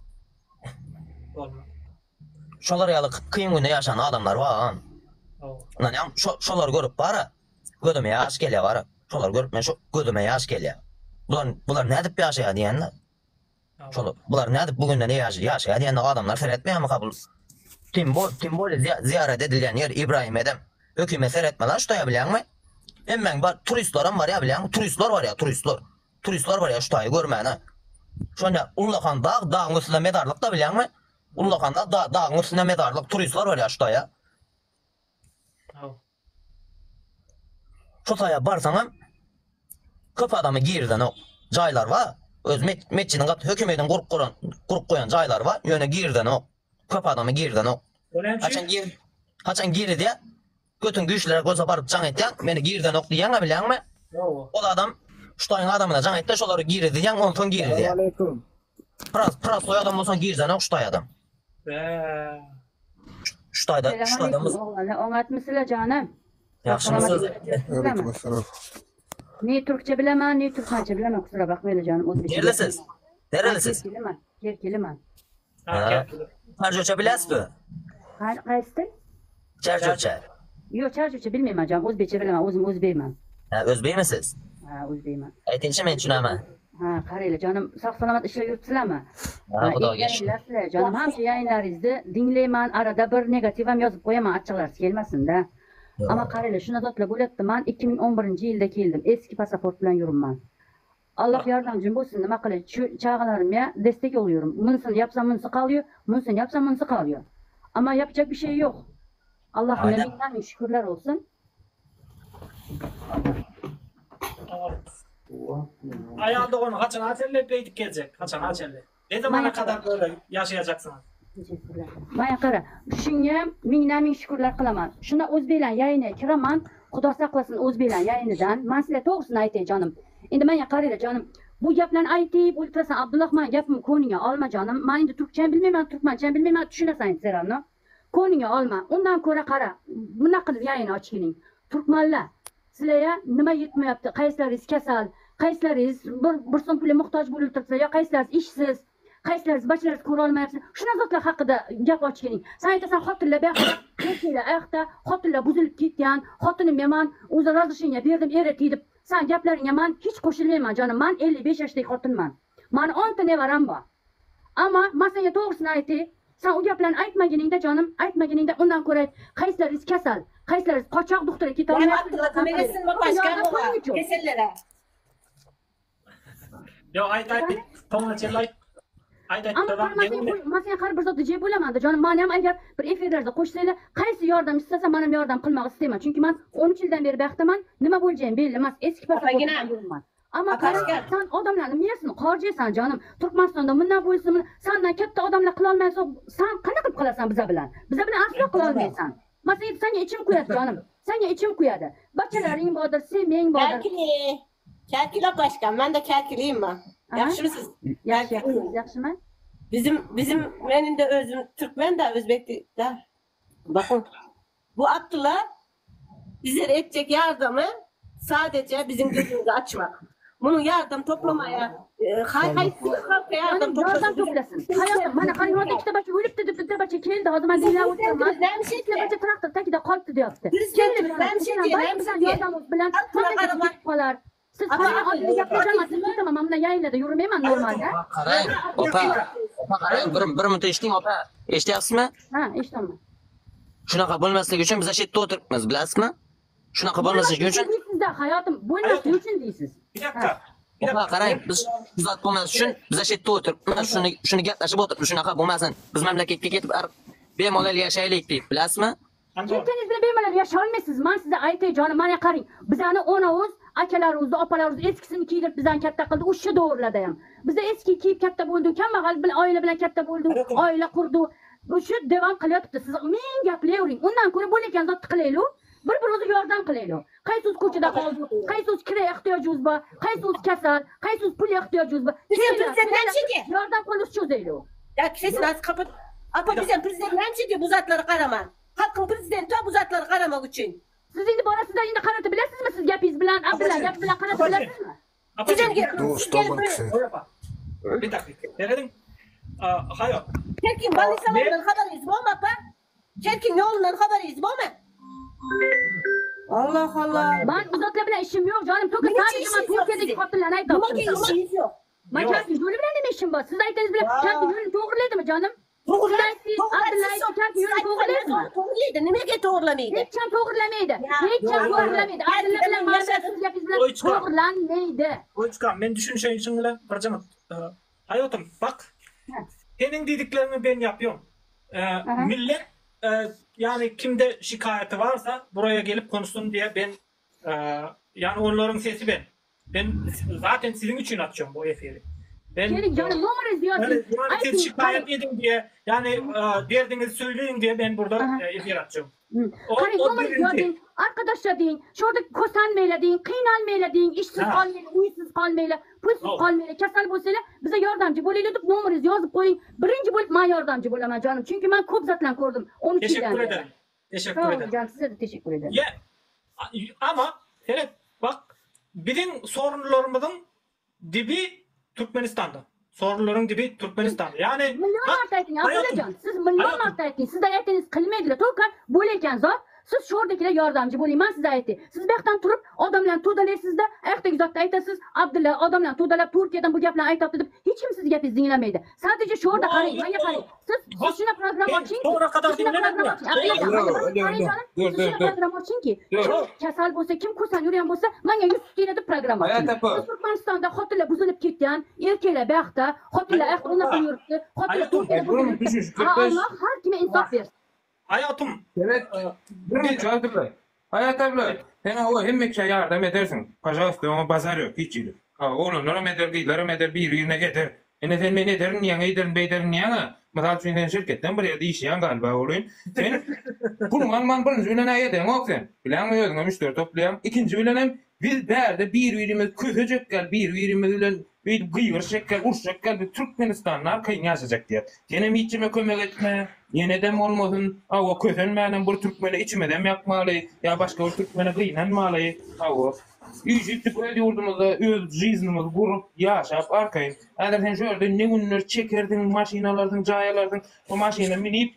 Şolar ýaly kyn günde ýaşan adamlar bar. Nanam şolar görüp bara. Gödüme ýaş gelýär bara. Şolar görüp men şu gödüme ýaş gelýär. Bular nädip ýaşaýar diýenler. Şolar bular nädip bugünden ýaşaýar diýenler adamlar seretmeýärmi kabul? Timboli ziyaret edilen yer İbrahim Edem. Hökümet seyretme lan şutaya bilýänmi? Hemmen bar turistlaram var ya bilýänmi? Turistler var ya turistler. Turistler var ya şutayı görmäne. Şonda Ullakan dağın üstünde medarlyk da bilýänmi? Ullakanda dağın üstünde medarlyk turistler var ya şutaya. Şutaya barsaňam köp adamy girden o jaýlar var. Öz metçinin hökümetin gurup goýan jaýlar var. Ýöne girden o. Köp adamy girden o. Haçan girdi diye götün güýçlere göze barıp jaň etýän, meni girden ok diýen bilýänmi? O adam şutaýyň adamyna jaň etdi, şolary girdi diýen, ondan girdi diýen. Aleyküm. Pras soýy adam bolsa girden ok şutaý adam. Şutaýda Oňatmysylar canım. Ýaxşymysyz? Aleyküm selam. Ne Türkçe bilemem, ne Türkmençe bilemem. Kusura bakmayın canım. O'zbekcha Nerelisiz? Nerelisiz? Kerkeliman. Ha. Çarjoça bilasizmi? Qaysi til? Çarjoça. Yo'q, Chorjocha bilmayman canım. O'zbekcha bilaman. O'zim o'zbekman. Ha, o'zbekmisiz? Ha, o'zbekman. Aytingchi, men tushunaman. Ha, qaranglar canım. Sog' salomat ishlar yuribsizlarmi? Ha, xudoga shukr. Sizlar canım. Hamma yayinlaringizni dinglayman. Arada bir negativ ham yozib qo'yaman, achchiqlarsiz kelmasin-da. Ama qaranglar, shuna zotlar bo'lyapti. Men 2011-yilda keldim. Eski pasaport bilan yuribman. Allah yordamcim bo'lsin. Nima qilay? Shu chaqalarimga destek oluyorum. Bunisini yapsam bunisi qalıyor, bunisini yapsam bunisi qalıyor. Ama yapacak bir şey yok. Allah'ın Aynen. emeğinden şükürler olsun. Ayağında onu kaçan açelle beydik gelecek. Kaçan açelle. Ne zamana kadar böyle yaşayacaksınız? Teşekkürler. Maya qara, shunga ming shukrlar qilaman. Shunda o'zbeklar yayiniga kiraman. Xudo saqlasin o'zbeklar yayinidan. Men sizlarga to'g'risini aytay jonim. Endi manga qaranglar jonim. Bu gaplarni aytib o'tirasan, Abdulloh, men gapimni ko'ningga olma jonim. Men endi turkcha bilmayman, turkmancha bilmayman, tushunasan sizlarni. Ko'ningga olma. Undan ko'ra qara, bunaqa qilib yayini oching. Turkmanlar, sizlarga nima yetmayapti? Qaysilaringiz kasal, qaysilaringiz bir so'm pulga muhtoj bo'lib turibsizlar, yo qaysilaringiz ishsiz, qaysilaringiz bachalaringiz ko'ra olmayapsiz. Shuna zotlar haqida gap oching. Sen aytasan, xotinlar bu yoqda, erkaklar oyoqda, xotinlar buzilib ketgan, xotinim yomon, o'zi razishingga berdim, erati deb. Sen gaplaringga men hech qo'shilmayman jonim. Men 55 yoshlik xotinman. Mani 10 ta nevaram bor. Ammo men senga to'g'risini aytay. Sen o gaplarni aytmaganingda jonim, aytmaganingda undan ko'ra qaysilaringiz kasal, qaysilaringiz qochoq doktorga keta olmayapsiz. Yo ayt. To'g'ri ayt. Ayt. Ama men senga qarab bir zotni jeb bo'laman-da jonim. Men ham agar bir efirlarda qo'shsanglar, qaysi yordam istasa men ham yordam qilmoq istayman. Chunki men 13 yildan beri bu yoqdaman. Nima bo'lajagini belli emas. Eski pasportdan yuribman. Ama sen odamlarni miyasini qorjaysan jonim. Turkmanistonda bundan bo'lsin, sendan katta odamlar qila olmaysa, sen qanaqa qilib qilasan biza bilan? Biza bilan aslo qila olmaysan. Men senga ichim kuyadi jonim. Senga ichim kuyadi. Bachalaring bordir, seming bordir. Kerkili başkan, ben de kerkiliyim ben. Yaxşı mısınız? Yaxshimi? Bizim benim de özüm Türkmen de Özbek de. Bakın bu Abdullah bizlere edecek yardımı sadece bizim gözümüzü açmak. Bunun yardım toplamaya halka yardım toplasın. Hayatım bana qarayotgan kitabachi o'libdi deb kitabachi keldi. Hozir men dinlab o'tiraman. Kitabachi traktor tagida qolibdi deyapti. Keldi bilan yordamimiz bilan qolar. Siz qarang, gapirasiz, ketaman. Men bundan yayinlarda yurmayman normalda. Qarang, opa, qarang, bir minut eshiting, opa. Eshityapsizmi? Ha, eshityapman. Shunaqa bo'lmasligi uchun biz shu yerda o'tiribmiz, bilasizmi? Shunaqa bo'lmasligi uchun Sizda hayotim bo'lmasligi uchun deysiz. Bir dakika. opa, qarang, biz kuzat bo'lmas uchun biz shu yerda o'tiribmiz, shuni gaplashib o'tiribmiz. Shunaqa bo'lmasin. Biz mamlakatga ketib bemalol yashaylik deb, bilasizmi? Ketdingiz bilan bemalol yashay olmaysiz. Men sizga aytay jonim, mana qarang. Bizani onamiz akalarimizni, opalarimizni eskisini kiydirib bizdan katta qildi. O'sha davrlarda ham. Bizda eski kiyib katta bo'ldi, kambag'al bilan oila bilan katta bo'ldi, oila qurdi. O'sha davom qilyapti. Siz men gapiravering. Undan ko'ra bo'layotgan zotni qilaylik. Bir-birimizni yordam qilaylik. Qaysimiz ko'chada qoldik, qaysimiz kira ehtiyojimiz bor, qaysimiz kasal, qaysimiz pul ehtiyojimiz bor. Yordam qo'limiz cho'zaylik. Ya sesini az kapat. Apa bizim prezident hemşire bu zatları karaman. Hakkın prezidenti bu zatları karamak için. Siz endi borasida endi qarata bilasizmi? Siz gapingiz bilan, Abdullah gap bilan qarata bilasizmi? Bir dakika. Deredin. Hayır. Kerkin Balisalarından haberiz bu mu apa? Kerkin yolundan haberiz bu mu? Allah Allah. Ben bu zatlar bilan ishim yo'q jonim. To'g'ri, sadece men Turkiyadagi xotinlarni aytmoqchiman. Nimaga işiniz yok? Men Kerkin yo'li bilan nima ishim bor? Siz aytangiz bilan Kerkin yo'lini to'g'rilaydimi jonim? To'g'rilaydi. Nimaga to'g'rilamaydi? Hech kim to'g'rilamaydi. Hech kim to'g'rilamaydi. Abdulla bilan siz gapingiz bilan to'g'rilanmaydi. Oyçkan, men düşüneceğim için bile harcamak. Hayatım bak, senin dediklerini ben yapıyorum. Millet yani kimde şikayeti varsa buraya gelip konuşsun diye ben yani onların sesi ben. Ben zaten sizin için açıyorum bu efiri. Gelin canım, numaranızı yazın. Siz şikayet edin diye yani derdinizi söyleyin diye ben burada efir açıyorum. Qarang, numaranızı yazın. Arkadaşlar deyin, şurada ko'sanmaylar deyin, qiynalmaylar deyin, ishsiz qolmaylar, uysiz qolmaylar, pulsiz qolmaylar, kasal bo'lsanglar bizga yordamchi bo'laylik deb numarangizni yozib qo'ying. Birinchi bo'lib men yordamchi bo'laman jonim. Chunki men ko'p zatlarni ko'rdim. 13 yildan Teşekkür beri. ederim. Teşekkür ederim. Canım, size de teşekkür ederim. Ya, ama Serhat bak bizim sorunlarımızın dibi Türkmenistan'da. Sorunların dibi Türkmenistan'da. Yani Milyon marta ayting, hayatım, Abdullajon. Siz milyon hayatım. marta ayting. Siz de aytdingiz qilmaydilar. To'g'ri bo'layotgan zot. Siz sho'rdagilar yordamchi bo'ling. Men sizga aytay. Siz bu yoqdan turib odamlarni to'dalaysizda, ayaqdagi zotga aytasiz, Abdulla odamlarni to'dalab Turkiyadan bu gaplarni aytibdi deb hech kim sizga gapingizni tinglamaydi. Sadece sho'rda qarang, menga qarang. Siz shuna program oching. Sonra kadar dinlemedim ya. Shuna program ochingki, kasal bo'lsa, kim kursdan yurgan bo'lsa, menga 100 tilla deb program oching. Hayat apa? Siz Turkmanistonda xotinlar buzilib ketgan, erkaklar bu yoqda, xotinlar ayaq unaqa yuribdi, xotinlar Turkiyada buzilib ketgan. Allah har kimga insof bersin. Hayatım. Evet. Bir çaldırlar. Hayat abla. Sen o hemmek şey yardım edersin. Pajasta ama pazar yok. Hiç yok. Oğlum eder, giylerim eder, bir yerine getir. Sen beni ederin, yana ederin, beyderin, yana. Mesela sen şirketten buraya değişen galiba olayım. Sen bunu man birinci bilen ayeden ok sen. Bilen mi yordun, müşteri toplayam. İkinci bilenem, biz derde bir yerimiz küfecek gel, bir yerimiz bilen bir gıyıracak gel, uçacak gel, bir Türkmenistanlar kayın yaşayacak diye. Senem içime kömek etme, yeniden olmasın, o köfenmeden bu Türkmeni içmeden yapmalı, ya başka bir Türkmeni kıyınanmalı, o. Ücretlik öyle yurdumuzda öz jiznimiz kurup yaşap arkayın. Eğer sen şöyle ne günler çekerdin, maşinalardın, cayalardın, o maşina minip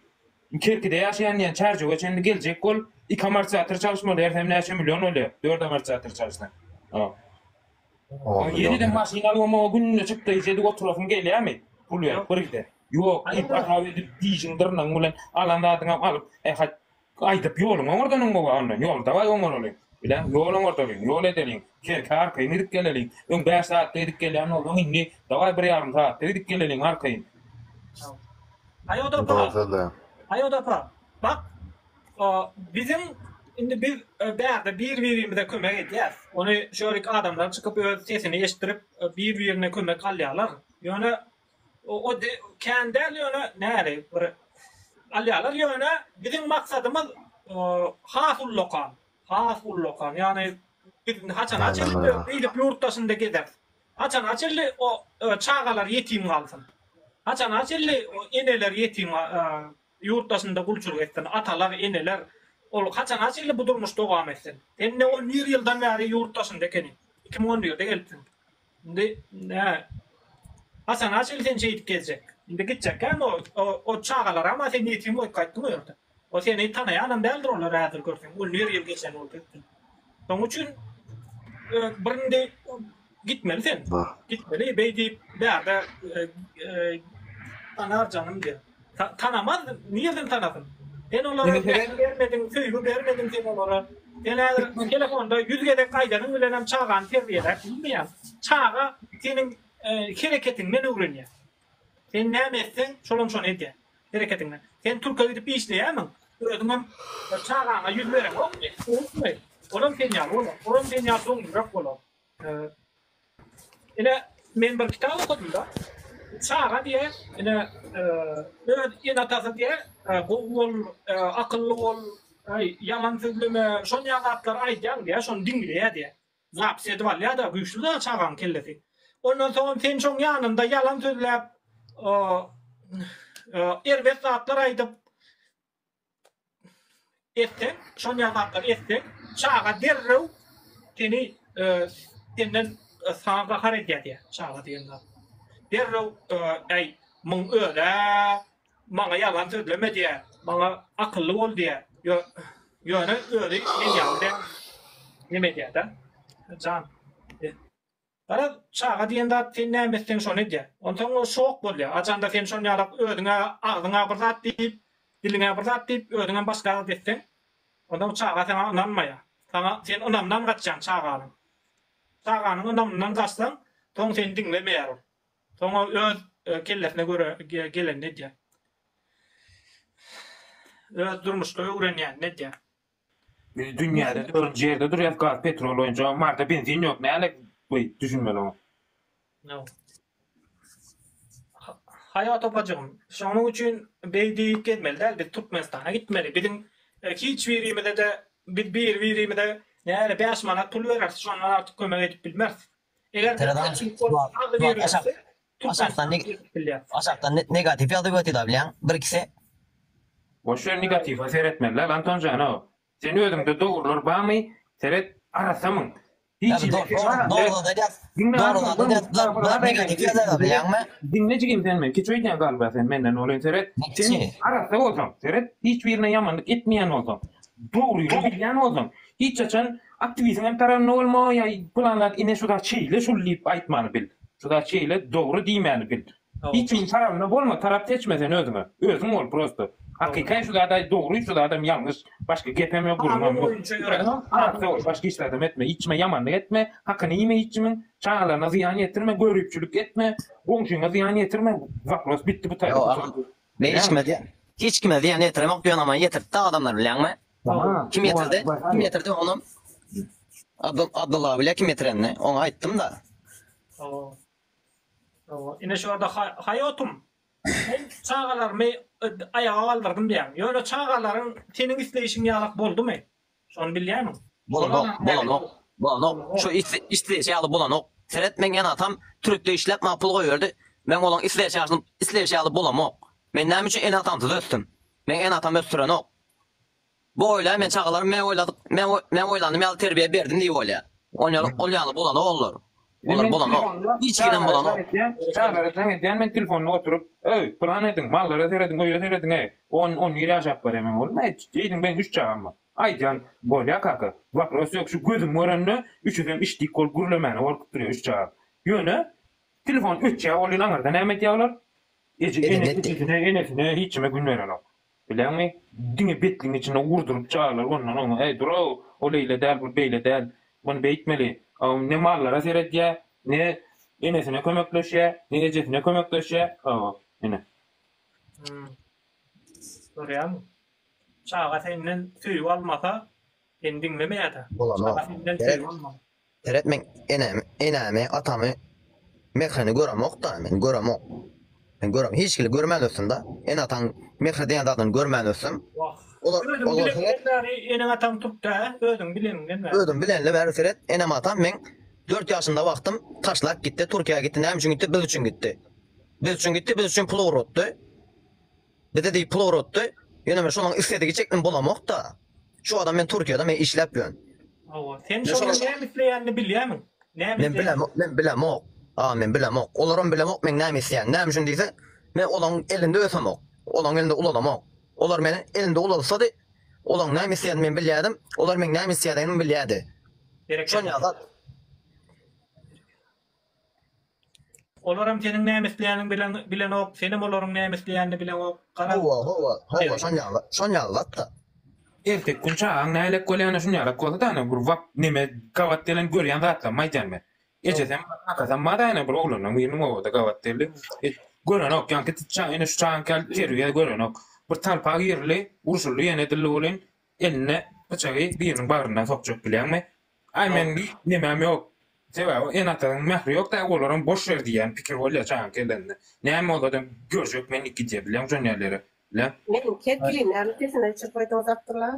Kerkide yaşayan yani çarşı geçen gelecek kol 2 Mart saattir çalışmalı. Her temne yaşa milyon oluyor. 4 Mart saattir çalıştın. Yeniden maşinalı ama o gününe çıktı. İçeri oturasın geliyor mi? Buluyor. Bırıkta. Yok. İp ahravi edip diyişin dırnan ulan alanda adına alıp aytıp yolun oradan mı var? Yolda var onun oluyor. Bilen yolun orada oluyor. Yol edelim. Kerk arkayın edip gelelim. 5 saatte edip gelelim. Onun inni. Davay bir yarım saatte edip gelelim arkayın. Hayodapa. Bak bizim şimdi biz birbirimize kömek edeceğiz. Onu şöyle adamlar çıkıp sesini eşittirip birbirine kömek alıyorlar. Yani o kendi yani nereye alıyorlar yani bizim maksadımız haful lokal. Haful lokal yani haçan açıldı gidip yurttaşında gider. Haçan açıldı o çağalar yetim kalsın. Haçan açıldı o eneler yetim yurttaşında kulçuluk etsin, atalar, eneler, ol kaçan açıyla bu durmuş devam etsin. Hem ne 11 yıldan beri yurttaşında ekeni. 2014'de geldin. Şimdi ne? Hasan açıyla sen şey gidecek. Şimdi gidecek yani o çağalar ama sen yetim o kayıttın mı orada? O seni tanıyan beldir onlar rahatır görsün. 11 yıl geçen oldu. Onun için birinde gitmelisin. Gitmeli. Beydi berde anar canım diye. Tanamaz, nereden tanasın? Sen onlara vermedin, söylü vermedin sen onlara. Sen eğer telefonda yüzgede kaydanın öyle çağan terbiyeler bilmeyen, çağa senin hareketinden öğreniyor. Sen ne yapıyorsun? Şolun ediyor. Hareketinden. Sen Türkiye'de gidip işleyemem. Öğretmen çağana yüz veren yok mu? Oğlum sen ya, oğlum sen ya son bırak oğlum. Yine ben bir kitap okudum da. Çağa diye yine atası diye ol, akıllı ol, yalan söyleme, şon yalatlar aycan diye, şon dinliye diye. Zaps edip ya da güçlü de çağın kellesi. Ondan sonra sen şon yanında yalan söyleyip erbet saatler aydıp ettin, şon yalatlar ettin, çağa derrev seni senden sana hareket diye, çağa diyenler. Derrev mın öyle, bana yalan söyleme diye, bana akıllı ol diye, yani öyle ne yaptı, ne diye de, can. Bana çağa diyende sen ne yapıyorsun şunu diye, ondan o şok oluyor, acanda sen şunu yalıp ödüne ağzına bırzat deyip, diline bırzat deyip, ödüne başka desin, ondan çağa sana inanmaya, sen onamdan kaçacaksın çağağının. Çağağının onamdan kaçsan, son sen dinlemeyelim. Sonra öz kellesine göre gelen ne diye. Öz durmuşta öğrenen ne diye. Dünyada 4. yerde duruyor gaz, petrol oyunca, Mart'ta benzin yok. Ne alak düşünmeli o. No. Hayat opacığım. Şunun için beydi gitmeli de elbette Türkmenistan'a gitmeli. Bizim hiç verimde de bir verimde yani 5 manat pul vererse şu an artık kömek edip bilmez. Eğer aşağıdan negatif yazı götürdü bilen bir ikisi. Boşver negatif seyretmeliler. Anton Cano. Sen ödümde doğrular bağımı seyret arasamın. Hiç Doğru da negatif yazar bilenme. Dinleyiciyim sen men. Keçöýden galba sen menden olen seret. Sen Neçi? arasda bolsaň, seret hiçbirine yamanlyk etmeýän bolsaň. Dogry bilýän bolsaň. Hiç açan aktivizm hem tarafına olma ya planlar ine şuda çeyle şullip aýtmany bil. Şuda çeyle dogry diýmäni bil. Hiçbir tarafına bolma, taraf seçmesen özüňe. Özüň ol prosto. Hakikat şuda da dogry, şuda adam yanlış. Başka gepem yok, gurmam yok. Arasda ol, başka işlerden etme, içme yamanlyk etme, hakkını yeme içimin, çağlarına ziyan yetirme, görüpçülük etme, komşuna ziyan yetirme. Vapros bitti bu taraf. Ne içmedi? Hiç kime ziyan yetirmek diyorsun ama yetirdi adamlar bilenme. Kim yetirdi? Kim yetirdi onu? Abdullah bile kim yetirenni? Onu ayttım da. Ine şu orada hayatum. Çağalarımı ayağa kaldırdım diyen. Öyle çağaların senin isleyişin yalak boldu mu? Şonu bilýär mi? Bolan şu isteýişi alyp bolan ok. Seret men ýa atam Türkde işlep mapul goýurdy. Men olan isteýişi alyp bolam ok. Men näme üçin en atamsız östüm. Men en atam östüren ok. Bu oýla men çağalarym men oýladyk. Men oýlandym ýaly terbiýe berdim diýip oýla. Olýaly bolan olur. Olur bolan ok. Hiç giden bolan ok. Çağları sen edýän men telefonuna oturup, "Ey, plan edin, mallara seredin, oýa seredin, ey. 10 ýyl ýaşap bar hemen bolma. Diýdim ben 3 çağam bar. Aýdýan, bolýa kaka. Vapros ýok şu gözüm görende, üçüden işdik kol gürlemeni orkup durýar 3 çağam. Ýöne telefon 3 çağ olyň aňarda näme edýärler? Enesine hiçime gün veren ok. Bilenmi? Dini betliğin içine vurdurup çağırlar ondan onu. Ey dur o, öyle değil bu beyle değil. Bunu beyitmeli. Ne mallara seyredye, ne enesine kömekleşe, ne ecesine kömekleşe. Yine. Görýär mi? Çağa senden tüy almasa, sen dinlemeýärdi. Bolan ok. Çağa senden tüy almasa. Seret men enemi, atamı mehreni görem ok da men görem ok. Ben görem hiç kili görmän ösüm da. En atan mehre diýen zatdan görmän ösüm. Olar Ene atam tutda, özüň bilen. Ödüm bilenle bäri seret enem atam men 4 ýaşynda wagtym taşlap gitdi, Türkiýeге gitdi. Näme üçin gitdi? Biz üçin gitdi. Biz üçin pul urutdy. Bide diýip pul urutdy. Ýöne men şolaň istedigi çekdim bolamok da. Şu adam men Türkiýede men işläp ýön. Sen şonu näme isleýänini bilýärmi? Men bilemok. Men bilemok. Olaram bilemok men näme isleýän. Näme üçin diýse, men olaň elinde ösemok. Olaň elinde uladamok. Olar meni elinde ulalsady, olaň näme isleýän men bilýärdim. Olar men näme isleýänini bilýärdi. Şoňa zat. Olaram senin näme isleýänini bilen ok, senem olaryň näme isleýänini bilen ok. Şoňa zat da. Ertek gün çağın näle kolýana şunu ýarak bolsa da bir wap neme gawat delen görýän zatla maýdanmy. Ejesem akasam madana bir oglanyň ýerine owada gawat deli. Gören ok ýanky çağ ene şu çağın kel terbiýe gören ok. Bir talpa ýerli, urşully ýene dilli bolan eline bıçağı biriniň bagyryndan sokjak bilýärmi? Ay men nemem ýok. Sebäbi en ataň mehri ýok da olaryň boş ber diýen pikir bolýar çağın kelende. Näme oladym görjek men iki diýip bilýän jönýärleri. Men ketgilin, ertesine çıkmaydan uzattılar.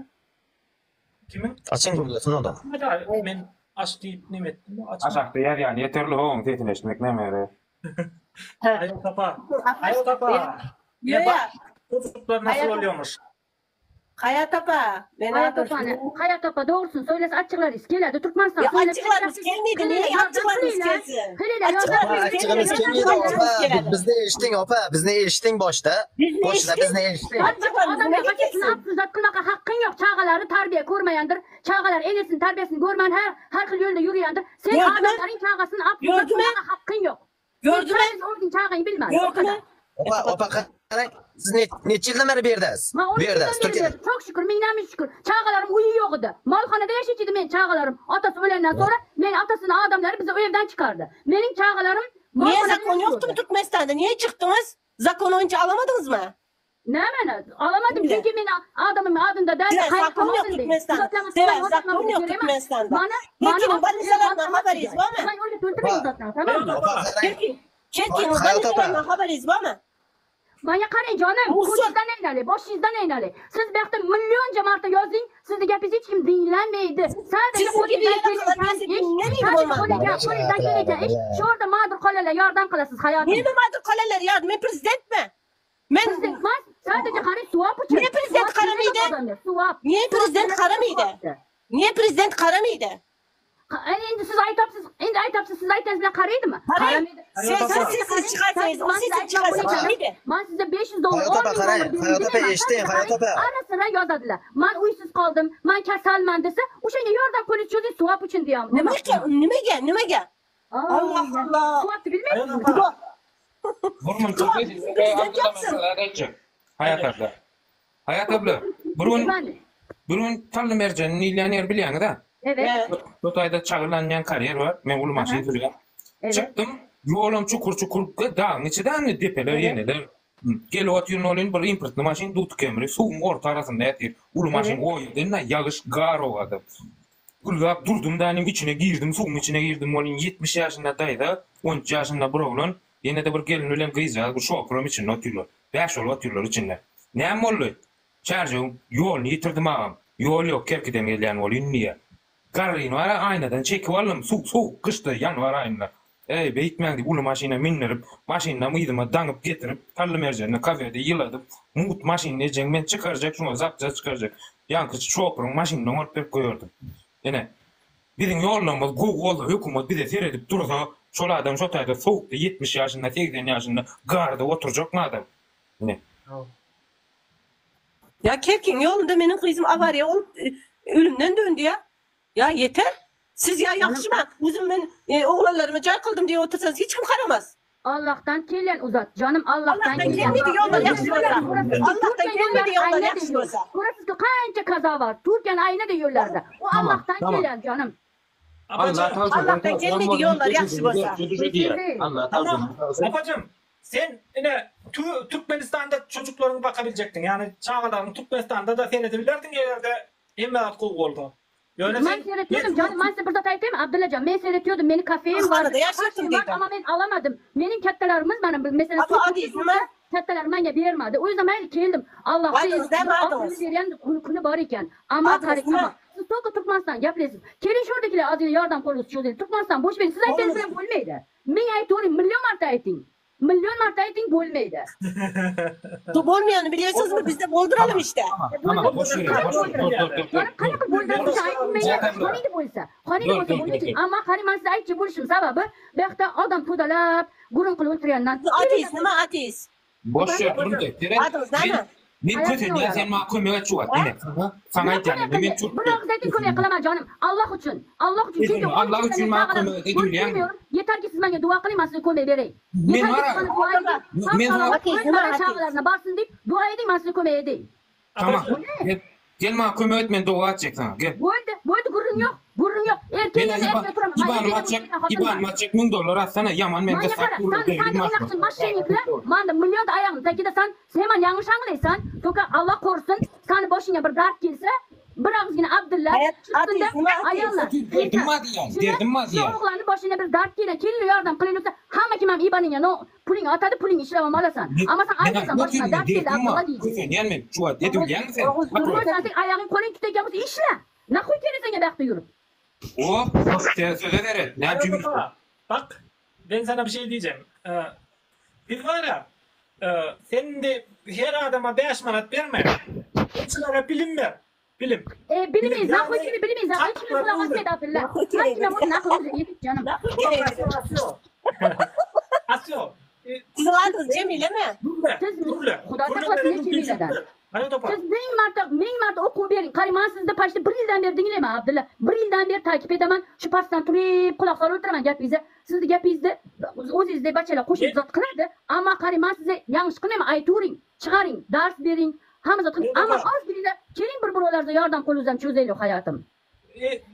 Kimin? Açın gurlasın o da. Men aç diýip näme etdim? Aşakda yer yani yeterli hoğun tetleşmek näme? Ayo tapa. Ya. Tutuklar nasıl oluyormuş? Hayat apa. Hayat apa doğrusun söylese açıklarız. Geledi Türkmenistan. Ya açıklarız gelmedi. Niye açıklarız gelsin? Açıklarız gelmedi. Biz ne eriştin opa? Biz ne eriştin boşta? Boşta biz ne eriştin? Adam hakikatini apsızat kılmaka hakkın yok. Çağaları terbiye görmeyendir. Çağalar enesinin terbiyesini görmeyen her kıl yönde yürüyendir. Sen adamların çağasını apsızat kılmaka hakkın yok. Gördün mü? Ordun çağayı bilmez. Gördün mü? Opa siz neçe yıldan beri berdes? Türkiye'de. Çok şükür, minnäme şükür. Çağalarım uyu yok idi. Malhanada yaşayıcıydı men çağalarım. Atası ölenden sonra men atasının adamları bizi o evden çıkardı. Benim çağalarım niye zakon yoktu mu Türkmenistan'da? Niye çıktınız? Zakon oyunca alamadınız mı? Ne men? Alamadım çünkü men adamın adında derdi. Zakon yok Türkmenistan'da. Zakon yok Türkmenistan'da. Türkiye'nin balizalarından haberiz var mı? Çekin balizalarından haberiz var mı? Bana qarang canım, ko'chizdan aynali, boshingizdan aynali. Siz bu yerda millioncha marta yozing, sizni gapingiz hech kim dinlanmaydi. Sadece qo'lingizdan kelgan ish, shu yerda ma'dur qolalar yordam qilasiz hayotim. Nima ma'dur qolalar yordam? Men prezidentmi? Men prezidentmas, sadece qarang suvob uchun. Niye prezident qaramaydi? Niye prezident qaramaydi? Niye prezident qaramaydi? Endi siz aytapsiz, siz aytasiz bilan qaraydimi? Qaramaydi. Siz çıkarsanız, o siz çıkarsanız neydi? Man sizga 500 dollar, Hayot opa qarang, Hayot opa eshiting, Hayot opa. Arasına yozadilar. Man uysiz qoldim, man kasalman desa, o'shanga yordam qo'li cho'zing suvap uchun deyam. Nimaga? Allah Allah. Suvapni bilmaysizmi? Vurmun Hayat abla. Hayat abla. Burun Tallı Mercan'ın milyoner bilyanı da. Evet. Totayda çağırlanyan kariyer var. Ben ulu maşını duruyor. Evet. Çıktım. Yolum çukur dağın içinden depeler yeniler. Gel ot yürün olun bir importlu maşin dut kemri. Suğum orta arasında yatir. Ulu maşin oyundan yağış gar ovadı. Kulgap durdum da içine girdim. Suğum içine girdim. Olun 70 yaşında dayda. 13 yaşında bir oğlan. Yine de bir gelin ölen kıyıza. Bu şoförüm için oturuyor. 5 yol oturuyor içinde. Ne oldu? Çarjım yolunu yitirdim ağam. Yol yok kerkiden gelen olun niye? Karrino ara aynadan çekip aldım. Soğuk kıştı yanvar ayında. Beyitmendi ulu maşina minirip, maşinna mıydıma danıp getirip, Tallı Mercan'ı kafede yıladım. Mut maşinne ecen ben çıkaracak, şuna zapca çıkaracak. Yankıcı çopurun maşinna olup bir koyurdum. Yine, bizim yollamız Google'da hükümet bir de seyredip dursa, şola adam şotayda soğukta 70 yaşında, 80 yaşında garda oturacak mı adam? Yine. Ya Kerkin yolunda benim kızım avariya olup ölümden döndü ya. Ya yeter. Siz ya yakışma. Uzun ben oğlanlarımı cay kıldım diye otursanız hiç kim karamaz. Allah'tan kelen uzat canım, Allah'tan gelmedi yollar yaxşı olsa. Allah'tan gelmedi yollar yaxşı olsa. Burası kanca kaza var. Türkiye'nin ayna da yollarda. O Allah'tan gelen canım. Allah'tan gelmedi yollar yaxşı olsa. Tamam. Apacım sen yine Türkmenistan'da çocuklarına bakabilecektin. Yani Çağlar'ın Türkmenistan'da da seyredebilirdin yerlerde emniyet kul oldu. Ben seyretiyordum canım. Ben size burada taytayım mı? Abdullahcan ben seyretiyordum. Benim kafeyim vardı. Ama ben alamadım. Benim kattelerimiz bana mesela kattelerim bana vermedi. O yüzden ben geldim. Allah'ın kunu var iken. Ama tarihime. Siz toku Türkmenistan yapıyorsunuz. Kelin şuradakiler azıcık yardım konusu çözülür. Türkmenistan boş verin. Siz aytınız ben bölmeydi. Ben aytıyorum milyon marta aytın. Milyon marta aytın bölmeydi. Tu bolmayanı biliyorsunuz mu? Biz de bolduralım işte. Tamam, boş verin. Kanaka bolduralım. Hanıydı bolsa. Ama hariman size aytçı buluşum sababı. Belki adam tudalap, gurun kılı oturuyandan. Ateist, nima ateist? Boş ver, bunu da. Adınız ne? Men kötü niye sen ma kömeye çuvat yine. Sana aytacağım. Men çok. Bırak zaten kömeye kılama canım. Allah için. Çünkü Allah için ma kömeye ediyor. Yeter ki siz bana dua kılayım, size kömeye vereyim. Men var. Çağlarına barsın deyip dua edeyim, size kömeye edeyim. Tamam. Gel ma kömeye et, men dua edecek sana. Gel. Boydu gurrun yok. Erkeğine erkeğe turamam. İban maçak $1000 atsana yaman men de sak kurulu değil. Sen başlayın yükle. Manda milyon da ayağını tekide sen hemen yanlış anlaysan. Çünkü Allah korusun. Sana başına bir dert gelse. Bırak yine Abdullah. Çıktığında ayağına. Derdim mi diye. Oğlanın başına bir dert gelse. Kirli yardım kılıyorsa. Hama kimam ibanın ya. Pulini atadı pulini işlemem alasan. Ama sen ayağına başına dert gelse. Abdullah diyeceksin. Kufen gelme. Çuvat edil yani sen. Durursan ayağın kolun tütek yapısı işle. Ne koy kendisine bekle yürü. Söze verin. Ne cümle? Bak ben sana bir şey diyeceğim. Biz var ya senin de her adama 5 manat verme. İçlere bilim ver. Bilim. Bilmeyiz. Ne koy kimi bilmeyiz. Ben kimi kulak asmaydı Abdullah. Ben kime bunu ne koyuyorsun? Yedik canım. Asyo. Sizin adınız Cemile mi? Durle. Kuda taklasın ne Cemile'den. Siz neyin marta oku verin. Kariman sizde paşta bir yıldan beri dinleme Abdullah. Bir yıldan beri takip edemem. Şu pastan turip kulakları öldüremem gap bize. Siz de gap bizde. O sizde başlayla koşup zat kılardı. Ama Kariman size yanlış kılmayma. Ayturin. Çıkarın. Ders verin. Hamza tutun. Ama az biriyle kelin bir buralarda yardım koluzdan çözeyle hayatım.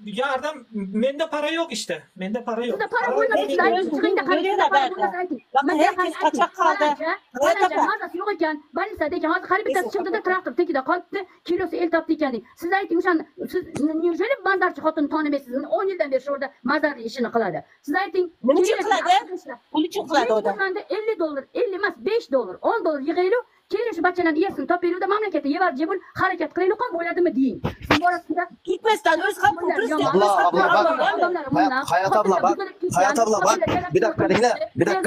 Yardım, mende para yok işte. Mende para yok. Sizde para koymasın. Çıkın da karıştırda para koymasın. Bakın herkes kaçak kaldı. Hazası yok iken, ben ise deyken, hazı karibitası çıktı da traktör teki de kalktı, kilosu el taptı iken deyim. Siz aytin, siz nirjeli mazdarçı hatunu tanımıyorsunuz. 10 yıldan beri şurada mazdarlı işini kıladı. Siz aytin, ne için kıladı? Bunun için kıladı o da. $50, 50 mas, $5, $10 yığıyla, kelin şu bahçelerin iyesini topuyla da memlekete yevar cebul hareket kıyla kan boyladı mı diyeyim. Siz orasında... Türkmenistan öz kapı, Hayat abla bak. Hayat abla bak. Bir dakika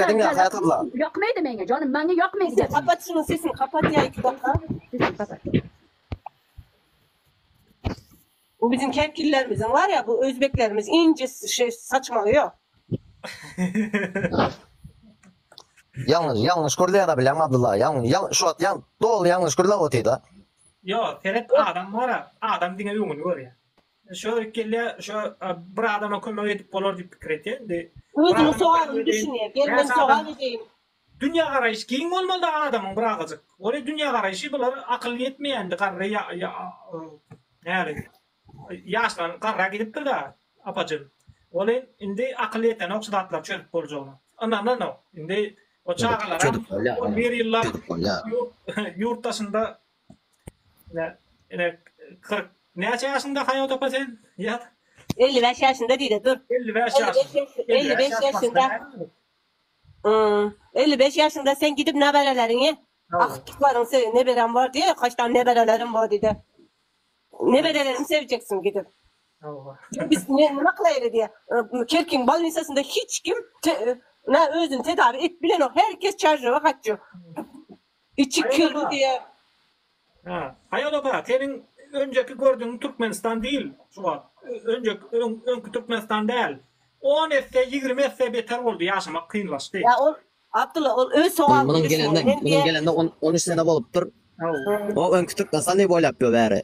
dinle. Hayat abla. Yakmaydı bana canım. Bana yakmaydı. Kapat şunun sesini. Kapat ya 2 dakika. Sesini kapat. Bu bizim Kerkillerimizin var ya, bu Özbeklerimiz ince şey saçmalıyor. Yanlış kurulaya da bilen Abdullah. Doğru yanlış kurulaya otuydu. Yo, Ferhat adam var ya, adam dine uygun var ya. Şu kelle şu bir adama kömek edip bolar dip fikir etti. Özünü soğanı düşünüyor. Gelmeni soğanı edeyim. Dünya karayışı keyin olmalı da adamın bırakacak. Öyle dünya karayışı bunlar akıl yetmeyendi. Yaşlan karra gidipdir da apacım. Öyle indi akıl yeten oksidatlar çözüp bolacağını. Anladın mı? Indi o çağlar o bir yıllar yurt dışında ne 40 ne yaşında hayat yapacaksın? Ya 55 yaşında değil de dur. 55 yaşında. 55 yaşında sen gidip neberelerini aktıkların sev neberem var diye kaç tane neberelerim var dedi. Neberelerimi seveceksin gidip. Biz ne kılaydı diye. Kerkin bal lisasında hiç kim ne özün tedavi et bilen o. Herkes çarjıva kaçıyor. İçi kırdı diye. Hayat opa senin önceki gördüğün Türkmenistan değil şu an. Önceki Türkmenistan değil. 10 esse 20 esse beter oldu yaşamak kıyınlaştı. Ya o Abdullah o öz soğan. Bunun gelende 13 sene bolup dur. O önkü Türkmenistan ne boy yapıyor bäri.